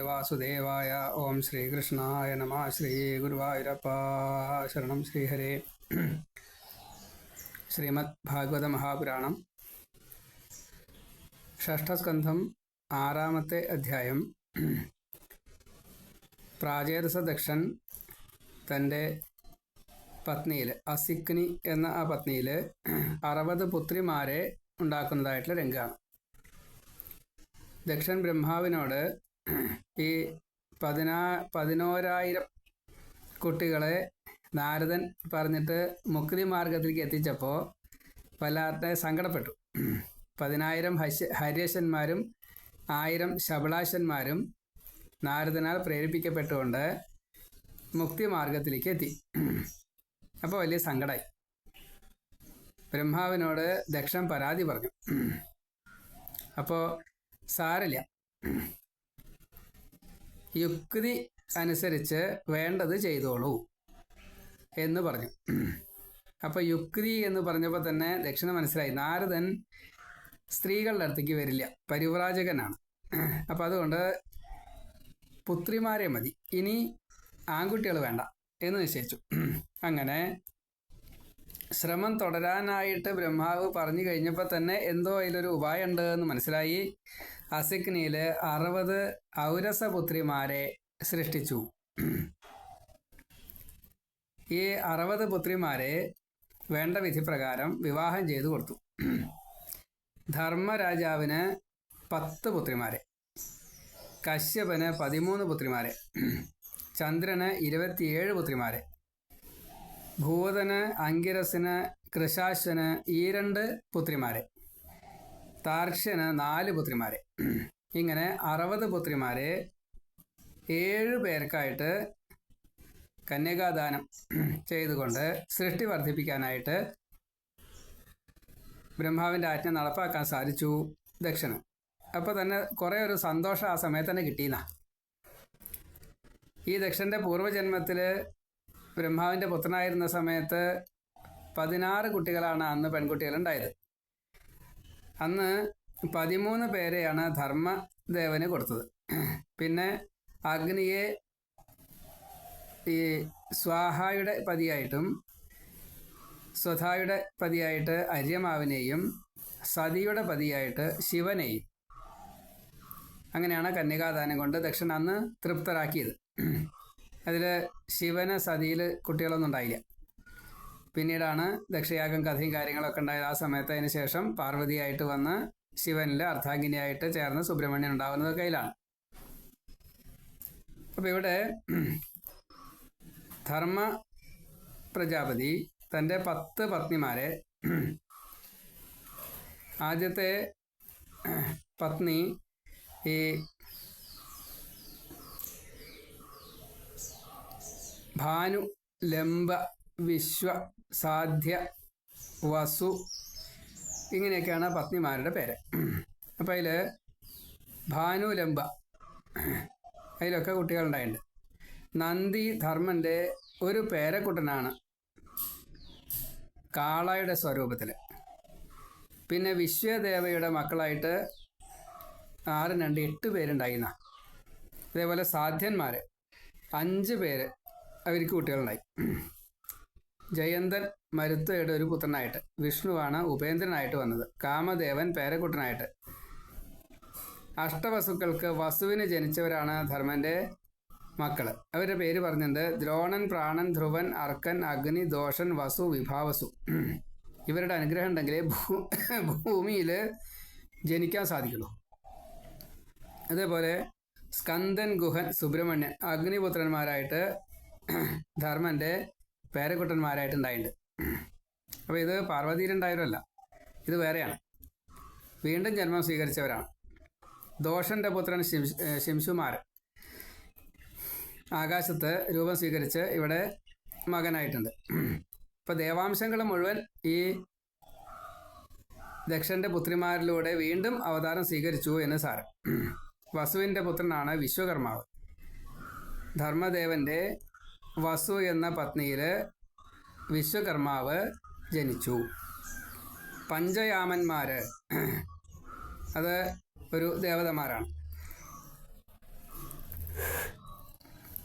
വാസുദേവായ ഓം ശ്രീകൃഷ്ണായ നമ. ശ്രീ ഗുരുവായൂരപ്പ ശരണം. ശ്രീഹരേ. ശ്രീമദ് ഭാഗവത മഹാപുരാണം ഷഷ്ഠസ്കന്ധം 6-ാമത്തെ അധ്യായം. പ്രാചേതസ ദക്ഷൻ തൻ്റെ പത്നിയിൽ, അസിക്നി എന്ന ആ പത്നിയിൽ 60 പുത്രിമാരെ ഉണ്ടാക്കുന്നതായിട്ടുള്ള രംഗമാണ്. ദക്ഷൻ ബ്രഹ്മാവിനോട് ഈ 11,000 കുട്ടികളെ നാരദൻ പറഞ്ഞിട്ട് മുക്തി മാർഗത്തിലേക്ക് എത്തിച്ചപ്പോൾ വല്ലാതെ സങ്കടപ്പെട്ടു. 10,000 ഹര്യശന്മാരും 1000 ശബളാശന്മാരും നാരദനാൽ പ്രേരിപ്പിക്കപ്പെട്ടുകൊണ്ട് മുക്തി മാർഗത്തിലേക്ക് എത്തി. അപ്പോൾ വലിയ സങ്കടമായി. ബ്രഹ്മാവിനോട് ദക്ഷൻ പരാതി പറഞ്ഞു. അപ്പോൾ സാരില്ല, യുക്തി അനുസരിച്ച് വേണ്ടത് ചെയ്തോളൂ എന്ന് പറഞ്ഞു. അപ്പോൾ യുക്തി എന്ന് പറഞ്ഞപ്പോൾ തന്നെ ദക്ഷിണ മനസ്സിലായി, നാരദൻ സ്ത്രീകളുടെ അടുത്തേക്ക് വരില്ല, പരിവ്രാജകനാണ്. അപ്പം അതുകൊണ്ട് പുത്രിമാരെ മതി, ഇനി ആൺകുട്ടികൾ വേണ്ട എന്ന് നിശ്ചയിച്ചു. അങ്ങനെ ശ്രമം തുടരാനായിട്ട് ബ്രഹ്മാവ് പറഞ്ഞു കഴിഞ്ഞപ്പോൾ തന്നെ എന്തോ അതിലൊരു ഉപായം ഉണ്ട് എന്ന് മനസ്സിലായി. അസിക്നിയിൽ 60 ഔരസപുത്രിമാരെ സൃഷ്ടിച്ചു. ഈ 60 പുത്രിമാരെ വേണ്ട വിധിപ്രകാരം വിവാഹം ചെയ്തു കൊടുത്തു. ധർമ്മരാജാവിന് 10 പുത്രിമാരെ, കശ്യപന് 13 പുത്രിമാരെ, ചന്ദ്രന് 27 പുത്രിമാരെ, ഭൂതന്, അങ്കിരസിന്, കൃശാശ്വന് 2 പുത്രിമാരെ, താർക്ഷ്യന് 4 പുത്രിമാരെ. ഇങ്ങനെ 60 പുത്രിമാരെ 7 പേർക്കായിട്ട് കന്യകാദാനം ചെയ്തുകൊണ്ട് സൃഷ്ടി വർദ്ധിപ്പിക്കാനായിട്ട് ബ്രഹ്മാവിൻ്റെ ആജ്ഞ നടപ്പാക്കാൻ സാധിച്ചു ദക്ഷന്. അപ്പോൾ തന്നെ കുറേ ഒരു സന്തോഷം ആ സമയത്ത് തന്നെ കിട്ടിയെന്നാ. ഈ ദക്ഷൻ്റെ പൂർവ്വജന്മത്തിൽ ബ്രഹ്മാവിൻ്റെ പുത്രനായിരുന്ന സമയത്ത് 16 കുട്ടികളാണ് അന്ന് പെൺകുട്ടികളുണ്ടായത്. അന്ന് 13 പേരെയാണ് ധർമ്മദേവന് കൊടുത്തത്. പിന്നെ അഗ്നിയെ ഈ സ്വാഹായുടെ പതിയായിട്ടും സ്വധായുടെ പതിയായിട്ട് അര്യമാവിനെയും സതിയുടെ പതിയായിട്ട് ശിവനെയും, അങ്ങനെയാണ് കന്യകാദാനം കൊണ്ട് ദക്ഷൻ അന്ന് തൃപ്തരാക്കിയത്. അതിൽ ശിവന് സതിയിൽ കുട്ടികളൊന്നും ഉണ്ടായില്ല. പിന്നീടാണ് ദക്ഷയാഗം കഥയും കാര്യങ്ങളൊക്കെ ഉണ്ടായത്. ആ സമയത്ത് അതിന് ശേഷം പാർവതിയായിട്ട് വന്ന് ശിവനിൽ അർദ്ധാംഗിനിയായിട്ട് ചേർന്ന് സുബ്രഹ്മണ്യൻ ഉണ്ടാവുന്നത് കയ്യിലാണ്. അപ്പോൾ ഇവിടെ ധർമ്മ പ്രജാപതി തൻ്റെ 10 പത്നിമാരെ, ആദ്യത്തെ പത്നി ഈ ഭാനു, ലംബ, വിശ്വ, സാധ്യ, വസു, ഇങ്ങനെയൊക്കെയാണ് പത്നിമാരുടെ പേര്. അപ്പം അതിൽ ഭാനു, ലംബ, അതിലൊക്കെ കുട്ടികളുണ്ടായിട്ടുണ്ട്. നന്ദി ധർമ്മൻ്റെ ഒരു പേരക്കുട്ടനാണ് കാളയുടെ സ്വരൂപത്തിൽ. പിന്നെ വിശ്വദേവയുടെ മക്കളായിട്ട് 6, 2, 8 പേരുണ്ടായിരുന്ന. അതേപോലെ സാധ്യന്മാർ 5 പേര്, അവർക്ക് കുട്ടികളുണ്ടായി. ജയന്തൻ മരുത്തയുടെ ഒരു പുത്രനായിട്ട്, വിഷ്ണുവാണ് ഉപേന്ദ്രനായിട്ട് വന്നത്, കാമദേവൻ പേരക്കുട്ടനായിട്ട്. അഷ്ടവസുക്കൾക്ക് വസുവിന് ജനിച്ചവരാണ് ധർമ്മൻ്റെ മക്കൾ. അവരുടെ പേര് പറഞ്ഞിട്ടുണ്ട്: ദ്രോണൻ, പ്രാണൻ, ധ്രുവൻ, അർക്കൻ, അഗ്നി, ദോഷൻ, വസു, വിഭാവസു. ഇവരുടെ അനുഗ്രഹം ഉണ്ടെങ്കിലേ ഭൂമിയിൽ ജനിക്കാൻ സാധിക്കുള്ളൂ. അതേപോലെ സ്കന്ദൻ, ഗുഹൻ, സുബ്രഹ്മണ്യൻ അഗ്നിപുത്രന്മാരായിട്ട് ധർമ്മൻ്റെ പേരക്കുട്ടന്മാരായിട്ടുണ്ടായിട്ടുണ്ട്. അപ്പോൾ ഇത് പാർവതിയിലുണ്ടായവരല്ല, ഇത് വേറെയാണ്, വീണ്ടും ജന്മം സ്വീകരിച്ചവരാണ്. ദോഷൻ്റെ പുത്രൻ ശിംശുമാർ ആകാശത്ത് രൂപം സ്വീകരിച്ച് ഇവിടെ മകനായിട്ടുണ്ട്. ഇപ്പോൾ ദേവാംശങ്ങൾ മുഴുവൻ ഈ ദക്ഷൻ്റെ പുത്രിമാരിലൂടെ വീണ്ടും അവതാരം സ്വീകരിച്ചു എന്ന് സാരം. വസുവിൻ്റെ പുത്രനാണ് വിശ്വകർമാവ്. ധർമ്മദേവൻ്റെ വസു എന്ന പത്നിയിൽ വിശ്വകർമാവ് ജനിച്ചു. പഞ്ചയാമന്മാർ അത് ഒരു ദേവതമാരാണ്.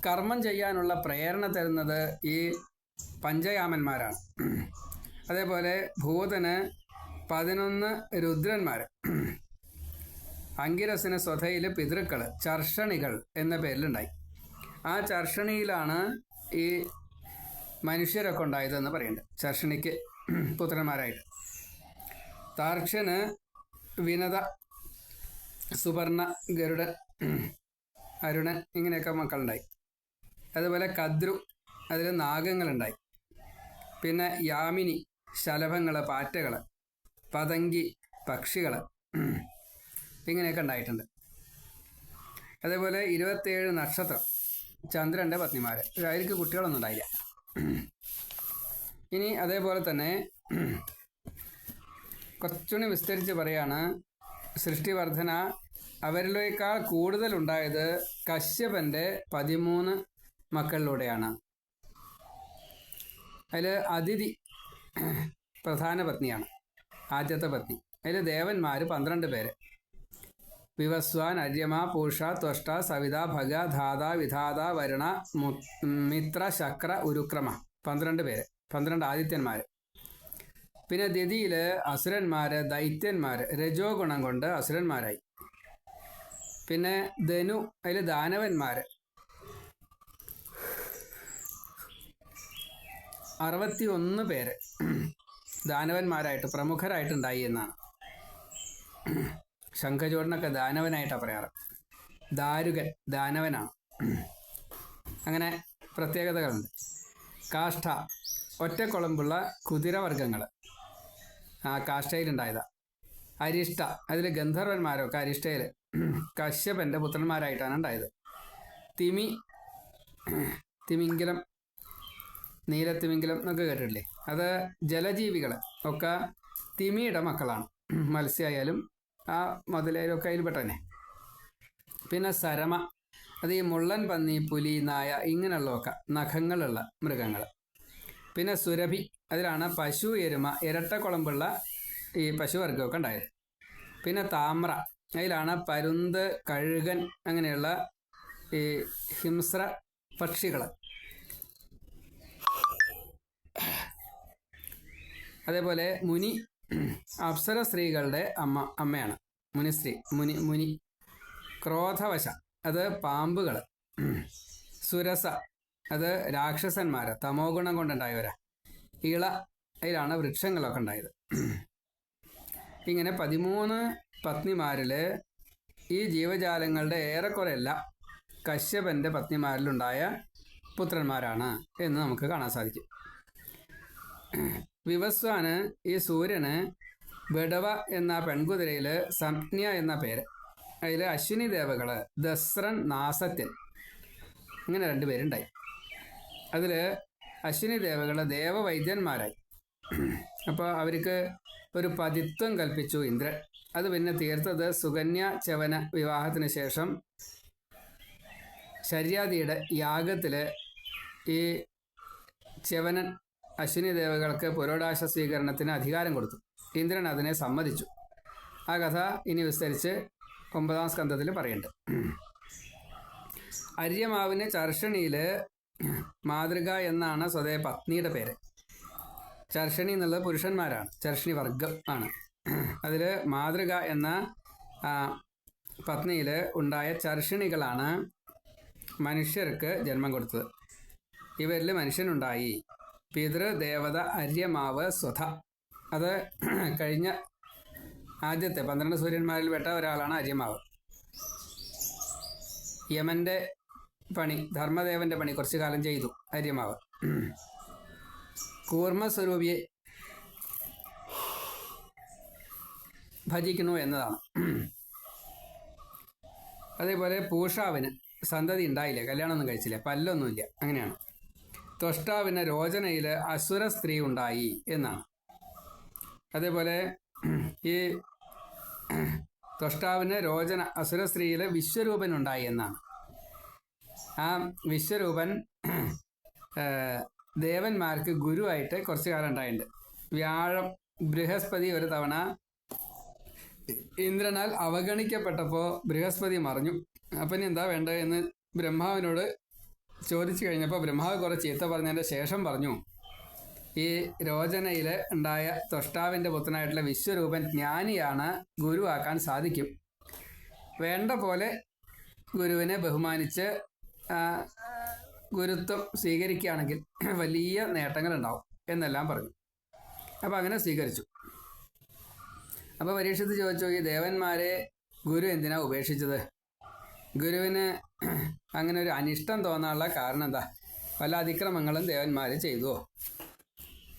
കർമ്മം ചെയ്യാനുള്ള പ്രേരണ തരുന്നത് ഈ പഞ്ചയാമന്മാരാണ്. അതേപോലെ ഭൂതന് 11 രുദ്രന്മാർ, അങ്കിരസിന് സ്വധയിൽ പിതൃക്കൾ ചർഷണികൾ എന്ന പേരിലുണ്ടായി. ആ ചർഷണിയിലാണ് ഈ മനുഷ്യരൊക്കെ ഉണ്ടായതെന്ന് പറയുന്നുണ്ട്. ചർഷണിക്ക് പുത്രന്മാരായിട്ട് താർക്ഷന് വിനത, സുവർണ, ഗരുഡൻ, അരുണൻ ഇങ്ങനെയൊക്കെ മക്കളുണ്ടായി. അതുപോലെ കദ്രു, അതിൽ നാഗങ്ങളുണ്ടായി. പിന്നെ യാമിനി, ശലഭങ്ങൾ, പാറ്റകൾ, പതങ്കി, പക്ഷികൾ ഇങ്ങനെയൊക്കെ ഉണ്ടായിട്ടുണ്ട്. അതേപോലെ 27 നക്ഷത്രം, ചന്ദ്രൻ്റെ പത്നിമാർ. അവർക്ക് കുട്ടികളൊന്നും ഉണ്ടായില്ല. ഇനി അതേപോലെ തന്നെ കുറച്ചുകൂടി വിസ്തരിച്ച് പറയാണ്, സൃഷ്ടിവർദ്ധന അവരിലേക്കാൾ കൂടുതലുണ്ടായത് കശ്യപൻ്റെ 13 മക്കളിലൂടെയാണ്. അതിൽ അതിഥി പ്രധാന പത്നിയാണ്, ആദ്യത്തെ പത്നി. അതിൽ ദേവന്മാർ 12 പേര്: വിവസ്വാൻ, അര്യമ, പൂഷ, ത്വഷ്ട, സവിത, ഭഗ, ധാത, വിധാത, വരുണ, മിത്ര, ശക്ര, ഉരുക്രമ. 12 പേര്, 12 ആദിത്യന്മാർ. പിന്നെ ദിതിയിൽ അസുരന്മാർ, ദൈത്യന്മാർ, രജോ ഗുണം കൊണ്ട് അസുരന്മാരായി. പിന്നെ ധനു, അതിൽ ദാനവന്മാർ 61 പേര് ദാനവന്മാരായിട്ട് പ്രമുഖരായിട്ടുണ്ടായി എന്നാണ്. ശംഖചൂടനൊക്കെ ദാനവനായിട്ടാണ് പറയാറ്. ദാരുകൻ ദാനവനാണ്. അങ്ങനെ പ്രത്യേകതകളുണ്ട്. കാഷ്ഠ, ഒറ്റക്കുളമ്പുള്ള കുതിരവർഗ്ഗങ്ങൾ ആ കാഷ്ഠയിലുണ്ടായതാണ്. അരിഷ്ട, അതിൽ ഗന്ധർവന്മാരൊക്കെ അരിഷ്ടയിൽ കശ്യപൻ്റെ പുത്രന്മാരായിട്ടാണ് ഉണ്ടായത്. തിമി, തിമിംഗലം, നീലത്തിമിംഗലം എന്നൊക്കെ കേട്ടിട്ടില്ലേ? അത് ജലജീവികൾ ഒക്കെ തിമിയുടെ മക്കളാണ്. മത്സ്യമായാലും ആ മുതലായാലും ഒക്കെ അതിൽപ്പെട്ട തന്നെ. പിന്നെ സരമ, അത് ഈ മുള്ളൻ പന്നി, പുലി, നായ ഇങ്ങനെയുള്ളതൊക്കെ നഖങ്ങളുള്ള മൃഗങ്ങൾ. പിന്നെ സുരഭി, അതിലാണ് പശു, എരുമ, ഇരട്ടക്കുളമ്പുള്ള ഈ പശുവർഗ്ഗമൊക്കെ ഉണ്ടായത്. പിന്നെ താമ്ര, അതിലാണ് പരുന്ത്, കഴുകൻ അങ്ങനെയുള്ള ഈ ഹിംസ്ര പക്ഷികൾ. അതേപോലെ മുനി, അപ്സര സ്ത്രീകളുടെ അമ്മയാണ് മുനിസ്ത്രീ, മുനി. ക്രോധവശ, അത് പാമ്പുകൾ. സുരസ, അത് രാക്ഷസന്മാർ, തമോ ഗുണം കൊണ്ടുണ്ടായവരാ. ഇള, അതിലാണ് വൃക്ഷങ്ങളൊക്കെ ഉണ്ടായത്. ഇങ്ങനെ 13 പത്നിമാരിൽ ഈ ജീവജാലങ്ങളുടെ ഏറെക്കുറെയെല്ലാം കശ്യപൻ്റെ പത്നിമാരിലുണ്ടായ പുത്രന്മാരാണ് എന്ന് നമുക്ക് കാണാൻ സാധിക്കും. വിവസ്വാന്, ഈ സൂര്യന് ബഡവ എന്ന പെൺകുതിരയിൽ സംജ്ഞ എന്ന പേര്. അതിൽ അശ്വിനി ദേവകൾ ദസ്രൻ, നാസത്യൻ ഇങ്ങനെ 2 പേരുണ്ടായി. അതിൽ അശ്വിനി ദേവകൾ ദേവവൈദ്യന്മാരായി. അപ്പോൾ അവർക്ക് ഒരു പതിത്വം കൽപ്പിച്ചു ഇന്ദ്രൻ. അത് പിന്നെ തീർത്തത് സുകന്യ ചവന വിവാഹത്തിന് ശേഷം ശര്യാദിയുടെ യാഗത്തിൽ ഈ ചവനൻ അശ്വിനി ദേവകൾക്ക് പുരോടാശ സ്വീകരണത്തിന് അധികാരം കൊടുത്തു. ഇന്ദ്രൻ അതിനെ സമ്മതിച്ചു. ആ കഥ ഇനി വിസ്തരിച്ച് 9ാം സ്കന്ധത്തിൽ പറയുന്നുണ്ട്. അര്യമാവിന് ചർഷണിയിൽ മാതൃക എന്നാണ് സ്വതേ പത്നിയുടെ പേര്. ചർഷണി എന്നുള്ളത് പുരുഷന്മാരാണ്, ചർഷണി വർഗം ആണ്. അതിൽ മാതൃക എന്ന പത്നിയിൽ ഉണ്ടായ ചർഷിണികളാണ് മനുഷ്യർക്ക് ജന്മം കൊടുത്തത്. ഇവരിൽ മനുഷ്യനുണ്ടായി. പിതൃദേവത അര്യമാവ് സ്വധ. അത് കഴിഞ്ഞ ആദ്യത്തെ 12 സൂര്യന്മാരിൽ പെട്ട ഒരാളാണ് അര്യമാവ്. യമൻ്റെ പണി, ധർമ്മദേവൻ്റെ പണി കുറച്ചു കാലം ചെയ്തു അര്യമാവ്. കൂർമ്മസ്വരൂപിയെ ഭജിക്കുന്നു എന്നതാണ്. അതേപോലെ പൂഷാവിന് സന്തതി ഉണ്ടായില്ല, കല്യാണമൊന്നും കഴിച്ചില്ല, പല്ലൊന്നുമില്ല, അങ്ങനെയാണ്. ത്വഷ്ടാവിന് രോചനയിൽ അസുര സ്ത്രീ ഉണ്ടായി എന്നാണ്. അതേപോലെ ഈ ത്വഷ്ടാവിന് രോചന അസുര സ്ത്രീയിൽ വിശ്വരൂപൻ ഉണ്ടായി എന്നാണ്. ആ വിശ്വരൂപൻ ദേവന്മാർക്ക് ഗുരുവായിട്ട് കുറച്ചു കാലം ഉണ്ടായിട്ടുണ്ട്. വ്യാഴം, ബൃഹസ്പതി ഒരു തവണ ഇന്ദ്രനാൽ അവഗണിക്കപ്പെട്ടപ്പോൾ ബൃഹസ്പതി മറിഞ്ഞു. അപ്പം എന്താ വേണ്ടത് എന്ന് ബ്രഹ്മാവിനോട് ചോദിച്ചു കഴിഞ്ഞപ്പോൾ ബ്രഹ്മാവ് കുറേ ചീത്ത പറഞ്ഞതിൻ്റെ ശേഷം പറഞ്ഞു, ഈ രോചനയിൽ ഉണ്ടായ ത്വഷ്ടാവിൻ്റെ പുത്രനായിട്ടുള്ള വിശ്വരൂപൻ ജ്ഞാനിയാണ്, ഗുരുവാക്കാൻ സാധിക്കും. വേണ്ട പോലെ ഗുരുവിനെ ബഹുമാനിച്ച് ഗുരുത്വം സ്വീകരിക്കുകയാണെങ്കിൽ വലിയ നേട്ടങ്ങളുണ്ടാവും എന്നെല്ലാം പറഞ്ഞു. അപ്പോൾ അങ്ങനെ സ്വീകരിച്ചു. അപ്പോൾ പരീക്ഷത്ത് ചോദിച്ചു, ഈ ദേവന്മാരെ ഗുരു എന്തിനാ ഉപേക്ഷിച്ചത്? ഗുരുവിന് അങ്ങനെ ഒരു അനിഷ്ടം തോന്നാനുള്ള കാരണം എന്താ? പല അതിക്രമങ്ങളും ദേവന്മാർ ചെയ്തുവോ?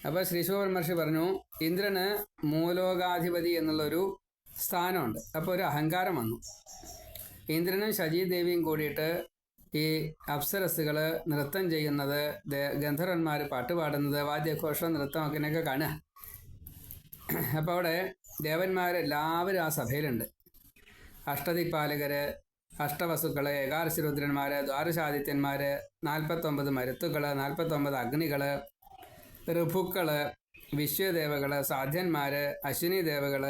അപ്പോൾ ശ്രീശുഖബ്രഹ്മർഷി പറഞ്ഞു, ഇന്ദ്രന് മൂലോകാധിപതി എന്നുള്ളൊരു സ്ഥാനമുണ്ട്. അപ്പോൾ ഒരു അഹങ്കാരം വന്നു. ഇന്ദ്രനും ശചീദേവിയും കൂടിയിട്ട് ഈ അപ്സരസ്സുകൾ നൃത്തം ചെയ്യുന്നത്, ഗന്ധർവന്മാർ പാട്ട് പാടുന്നത്, വാദ്യഘോഷം, നൃത്തം അങ്ങനെയൊക്കെ കാണുക. അപ്പോൾ അവിടെ ദേവന്മാരെല്ലാവരും ആ സഭയിലുണ്ട്. അഷ്ടദിക്പാലകർ, അഷ്ടവസുക്കൾ, ഏകാദശരുദ്രന്മാർ, ദ്വാദശാദിത്യന്മാർ, 49 മരുത്തുക്കൾ, 49 അഗ്നികൾ, ഋഭുക്കൾ, വിശ്വദേവകൾ, സാധ്യന്മാർ, അശ്വിനി ദേവകൾ,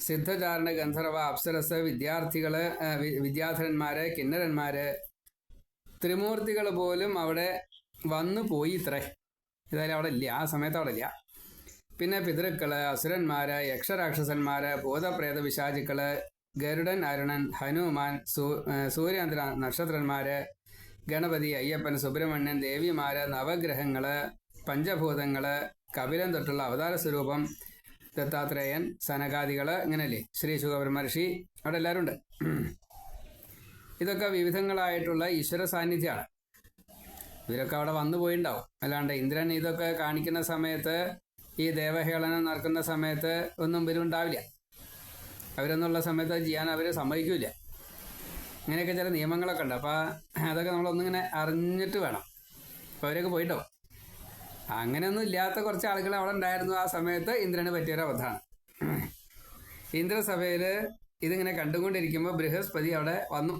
സിദ്ധചാരണ, ഗന്ധർവ, അപ്സരസ്, വിദ്യാർത്ഥികൾ, വിദ്യാധരന്മാർ, കിന്നരന്മാർ, ത്രിമൂർത്തികൾ പോലും അവിടെ വന്നു പോയി. ഇത്രേ ഏതായാലും അവിടെ ഇല്ല, ആ സമയത്ത് അവിടെ ഇല്ല. പിന്നെ പിതൃക്കൾ, അസുരന്മാർ, യക്ഷരാക്ഷസന്മാർ, ഭൂതപ്രേത പിശാചുക്കൾ, ഗരുഡൻ, അരുണൻ, ഹനുമാൻ, സൂര്യാന്ദ്ര നക്ഷത്രന്മാർ, ഗണപതി, അയ്യപ്പൻ, സുബ്രഹ്മണ്യൻ, ദേവിമാർ, നവഗ്രഹങ്ങൾ, പഞ്ചഭൂതങ്ങൾ, കപിലൻ തൊട്ടുള്ള അവതാര സ്വരൂപം, ദത്താത്രേയൻ, സനകാദികൾ, ഇങ്ങനെയല്ലേ, ശ്രീ ശുഖബ്രഹ്മർഷി, അവിടെ എല്ലാവരും ഉണ്ട്. ഇതൊക്കെ വിവിധങ്ങളായിട്ടുള്ള ഈശ്വര സാന്നിധ്യമാണ്. ഇവരൊക്കെ അവിടെ വന്നു പോയിണ്ടാവും. അല്ലാണ്ട് ഇന്ദ്രൻ ഇതൊക്കെ കാണിക്കുന്ന സമയത്ത്, ഈ ദേവഹേളനം നടക്കുന്ന സമയത്ത് ഒന്നും ഇവരുണ്ടാവില്ല. അവരൊന്നുള്ള സമയത്ത് ചെയ്യാൻ അവർ സമ്മതിക്കില്ല. ഇങ്ങനെയൊക്കെ ചില നിയമങ്ങളൊക്കെ ഉണ്ട്. അപ്പോൾ അതൊക്കെ നമ്മളൊന്നിങ്ങനെ അറിഞ്ഞിട്ട് വേണം. അപ്പോൾ അവരൊക്കെ പോയിട്ടോ. അങ്ങനെയൊന്നും ഇല്ലാത്ത കുറച്ച് ആളുകൾ അവിടെ ഉണ്ടായിരുന്നു. ആ സമയത്ത് ഇന്ദ്രന് പറ്റിയൊരു അബദ്ധമാണ്. ഇന്ദ്രസഭയിൽ ഇതിങ്ങനെ കണ്ടുകൊണ്ടിരിക്കുമ്പോൾ ബൃഹസ്പതി അവിടെ വന്നു.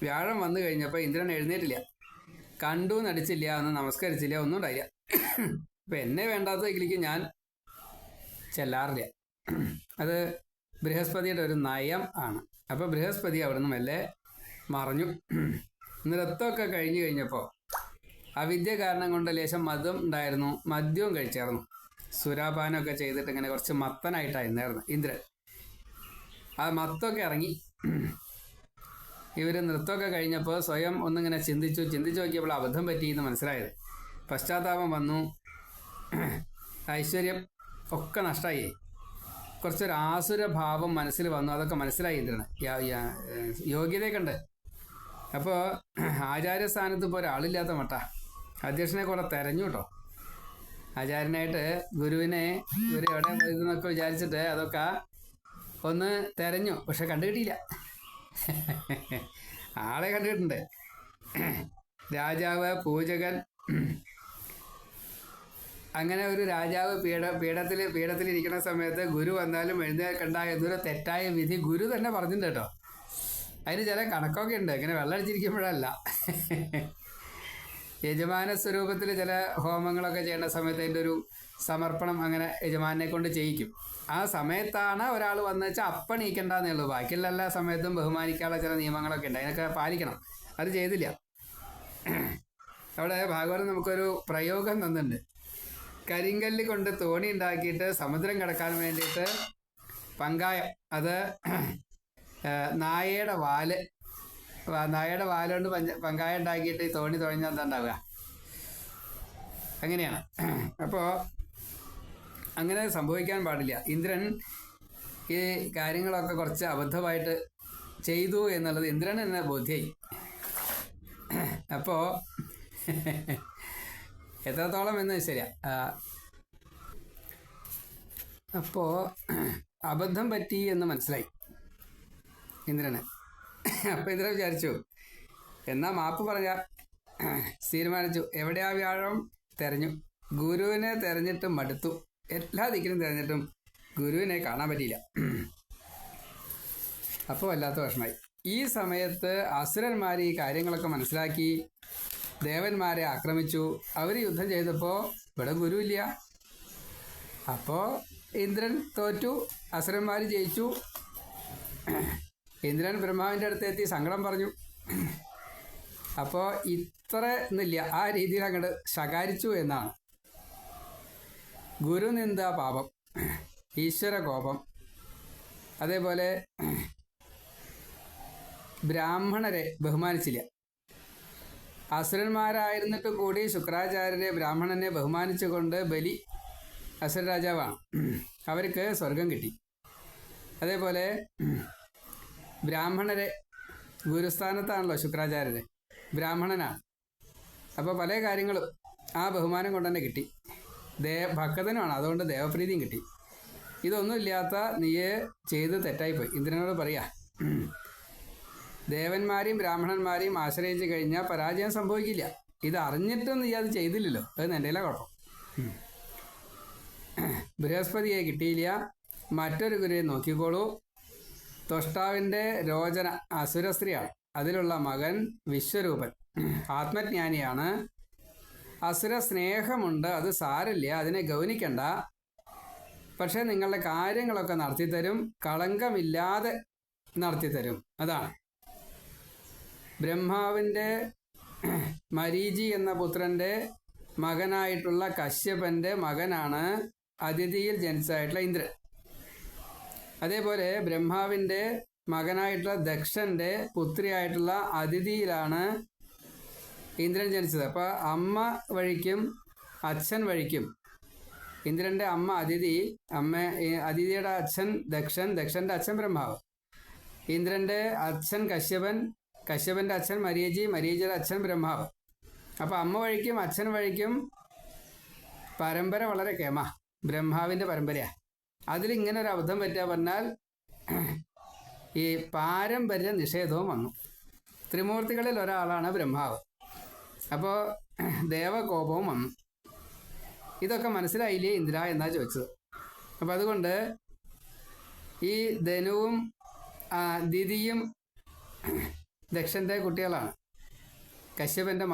വ്യാഴം വന്നു കഴിഞ്ഞപ്പോൾ ഇന്ദ്രൻ എഴുന്നേറ്റില്ല, കണ്ടു നടിച്ചില്ല, ഒന്ന് നമസ്കരിച്ചില്ല, ഒന്നും ഉണ്ടായില്ല. അപ്പം എന്നെ വേണ്ടാത്ത ഇതിലേക്ക് ഞാൻ ചെല്ലാറില്ല. അത് ബൃഹസ്പതിയുടെ ഒരു നയം ആണ്. അപ്പോൾ ബൃഹസ്പതി അവിടെ നിന്ന് മെല്ലെ മറഞ്ഞു. നൃത്തമൊക്കെ കഴിഞ്ഞു കഴിഞ്ഞപ്പോൾ അവിദ്യ കാരണം കൊണ്ട് ലേശം മദ്യം ഉണ്ടായിരുന്നു, മദ്യവും കഴിച്ചായിരുന്നു. സുരാപാനമൊക്കെ ചെയ്തിട്ട് ഇങ്ങനെ കുറച്ച് മത്തനായിട്ടായിരുന്നായിരുന്നു ഇന്ദ്രൻ. ആ മത്തൊക്കെ ഇറങ്ങി. ഇവർ നൃത്തമൊക്കെ കഴിഞ്ഞപ്പോൾ സ്വയം ഒന്നിങ്ങനെ ചിന്തിച്ചു നോക്കിയപ്പോൾ അബദ്ധം പറ്റിയെന്ന് മനസ്സിലായത്. പശ്ചാത്താപം വന്നു, ഐശ്വര്യം ഒക്കെ നഷ്ടമായി. കുറച്ചൊരു ആസുരഭാവം മനസ്സിൽ വന്നു. അതൊക്കെ മനസ്സിലായി ഇന്ദ്രന്. യോഗ്യതയൊക്കെ ഉണ്ട്. അപ്പോൾ ആചാര്യസ്ഥാനത്ത് ഇപ്പോൾ ഒരാളില്ലാത്ത മട്ട അധ്യക്ഷനെ കൂടെ തെരഞ്ഞു കേട്ടോ. ആചാര്യനായിട്ട് ഗുരുവിനെ ഗുരു എവിടെ പോയതെന്നൊക്കെ വിചാരിച്ചിട്ട് അതൊക്കെ ഒന്ന് തെരഞ്ഞു. പക്ഷെ കണ്ടുകിട്ടിയില്ല. ആളെ കണ്ടുകിട്ടുണ്ട്. രാജാവ്, പൂജകൻ, അങ്ങനെ ഒരു രാജാവ് പീഠത്തിലിരിക്കുന്ന സമയത്ത് ഗുരു വന്നാലും എഴുന്നേൽക്കണ്ട എന്നൊരു തെറ്റായ വിധി ഗുരു തന്നെ പറഞ്ഞിട്ടുണ്ട് കേട്ടോ. അതിന് ചില കണക്കൊക്കെ ഉണ്ട്. ഇങ്ങനെ വെള്ളമടിച്ചിരിക്കുമ്പോഴല്ല. യജമാന സ്വരൂപത്തിൽ ചില ഹോമങ്ങളൊക്കെ ചെയ്യേണ്ട സമയത്ത് അതിൻ്റെ ഒരു സമർപ്പണം അങ്ങനെ യജമാനെ കൊണ്ട് ചെയ്യിക്കും. ആ സമയത്താണ് ഒരാൾ വന്നു വെച്ചാൽ അപ്പം നീക്കണ്ടെന്നേ ഉള്ളൂ. ബാക്കിയുള്ള എല്ലാ സമയത്തും ബഹുമാനിക്കാനുള്ള ചില നിയമങ്ങളൊക്കെ ഉണ്ട്, അതിനൊക്കെ പാലിക്കണം. അത് ചെയ്തില്ല. അവിടെ ഭാഗവതം നമുക്കൊരു പ്രയോഗം തന്നിട്ടുണ്ട്. കരിങ്കല്ല് കൊണ്ട് തോണി ഉണ്ടാക്കിയിട്ട് സമുദ്രം കടക്കാൻ വേണ്ടിയിട്ട് പങ്കായം, അത് നായയുടെ വാലുകൊണ്ട് പങ്കായം ഉണ്ടാക്കിയിട്ട് ഈ തോണി തുഴഞ്ഞാൽ എന്താ ഉണ്ടാവുക? അങ്ങനെയാണ്. അപ്പോൾ അങ്ങനെ സംഭവിക്കാൻ പാടില്ല. ഇന്ദ്രൻ ഈ കാര്യങ്ങളൊക്കെ കുറച്ച് അബദ്ധമായിട്ട് ചെയ്തു എന്നുള്ളത് ഇന്ദ്രൻ എന്നെ ബോധ്യമായി. അപ്പോൾ എത്രത്തോളം എന്ന് ശരിയാ. അപ്പോൾ അബദ്ധം പറ്റി എന്ന് മനസ്സിലായി ഇന്ദ്രന്. അപ്പോൾ ഇന്ദ്രൻ വിചാരിച്ചു, എന്നാ മാപ്പ് പറഞ്ഞാൽ തീരുമാനിച്ചു. എവിടെയാ വ്യാഴം തെരഞ്ഞു. ഗുരുവിനെ തെരഞ്ഞിട്ട് മടുത്തു. എല്ലാ ദിക്കിലും തിരഞ്ഞിട്ടും ഗുരുവിനെ കാണാൻ പറ്റിയില്ല. അപ്പോൾ വല്ലാത്ത വിഷമായി. ഈ സമയത്ത് അസുരന്മാർ ഈ കാര്യങ്ങളൊക്കെ മനസ്സിലാക്കി ദേവന്മാരെ ആക്രമിച്ചു. അവർ യുദ്ധം ചെയ്തപ്പോൾ ഇവിടെ ഗുരുവില്ല. അപ്പോൾ ഇന്ദ്രൻ തോറ്റു, അസുരന്മാർ ജയിച്ചു. ഇന്ദ്രൻ ബ്രഹ്മാവിൻ്റെ അടുത്തെത്തി സങ്കടം പറഞ്ഞു. അപ്പോൾ ഇത്ര എന്നില്ല, ആ രീതിയിൽ അങ്ങോട്ട് ശകാരിച്ചു എന്നാണ്. ഗുരുനിന്ദ പാപം, ഈശ്വര കോപം, അതേപോലെ ബ്രാഹ്മണരെ ബഹുമാനിച്ചില്ല. അസുരന്മാരായിരുന്നിട്ട് കൂടി ശുക്രാചാര്യരെ ബ്രാഹ്മണനെ ബഹുമാനിച്ചുകൊണ്ട് ബലി അസുര രാജാവാണ്, അവർക്ക് സ്വർഗം കിട്ടി. അതേപോലെ ബ്രാഹ്മണരെ ഗുരുസ്ഥാനത്താണല്ലോ ശുക്രാചാര്യരെ, ബ്രാഹ്മണനാണ്. അപ്പോൾ പല കാര്യങ്ങളും ആ ബഹുമാനം കൊണ്ട് തന്നെ കിട്ടി. ഭക്തനുമാണ്, അതുകൊണ്ട് ദേവപ്രീതിയും കിട്ടി. ഇതൊന്നുമില്ലാത്ത നീയെ ചെയ്ത് തെറ്റായിപ്പോയി. ഇന്ദ്രനോട് പറയാ, ദേവന്മാരെയും ബ്രാഹ്മണന്മാരെയും ആശ്രയിച്ച് കഴിഞ്ഞാൽ പരാജയം സംഭവിക്കില്ല. ഇത് അറിഞ്ഞിട്ടും നീ അത് ചെയ്തില്ലല്ലോ, അത് നിൻ്റെ കുഴപ്പം. ബൃഹസ്പതിയെ കിട്ടിയില്ല, മറ്റൊരു ഗുരുയെ നോക്കിക്കോളൂ. ത്വഷ്ടാവിൻ്റെ രോചന അസുരസ്ത്രീയാണ്, അതിലുള്ള മകൻ വിശ്വരൂപൻ ആത്മജ്ഞാനിയാണ്. അസുര സ്നേഹമുണ്ട്, അത് സാരില്ല, അതിനെ ഗൗനിക്കണ്ട. പക്ഷേ നിങ്ങളുടെ കാര്യങ്ങളൊക്കെ നടത്തിത്തരും, കളങ്കമില്ലാതെ നടത്തിത്തരും. അതാണ് ബ്രഹ്മാവിൻ്റെ മരീചി എന്ന പുത്രൻ്റെ മകനായിട്ടുള്ള കശ്യപൻ്റെ മകനാണ് അതിഥിയിൽ ജനിച്ചായിട്ടുള്ള ഇന്ദ്രൻ. അതേപോലെ ബ്രഹ്മാവിൻ്റെ മകനായിട്ടുള്ള ദക്ഷൻ്റെ പുത്രിയായിട്ടുള്ള അതിഥിയിലാണ് ഇന്ദ്രൻ ജനിച്ചത്. അപ്പോൾ അമ്മ വഴിക്കും അച്ഛൻ വഴിക്കും ഇന്ദ്രൻ്റെ അമ്മ അതിഥി, അതിഥിയുടെ അച്ഛൻ ദക്ഷൻ, ദക്ഷൻ്റെ അച്ഛൻ ബ്രഹ്മാവ്. ഇന്ദ്രൻ്റെ അച്ഛൻ കശ്യപൻ, കശ്യപൻ്റെ അച്ഛൻ മരീചി, മരീചിയുടെ അച്ഛൻ ബ്രഹ്മാവ്. അപ്പോൾ അമ്മ വഴിക്കും അച്ഛൻ വഴിക്കും പരമ്പര വളരെ കേമ, ബ്രഹ്മാവിൻ്റെ പരമ്പരയാണ്. അതിലിങ്ങനെ ഒരു അബദ്ധം പറ്റുക പറഞ്ഞാൽ ഈ പാരമ്പര്യ നിഷേധവും വന്നു. ത്രിമൂർത്തികളിൽ ഒരാളാണ് ബ്രഹ്മാവ്. അപ്പോൾ ദേവകോപവും വന്നു. ഇതൊക്കെ മനസ്സിലായില്ലേ ഇന്ദ്ര എന്നാ ചോദിച്ചത്. അപ്പം അതുകൊണ്ട് ഈ ധനുവും ദിതിയും ദക്ഷൻ്റെ കുട്ടികളാണ്, കശ്യപൻ്റെ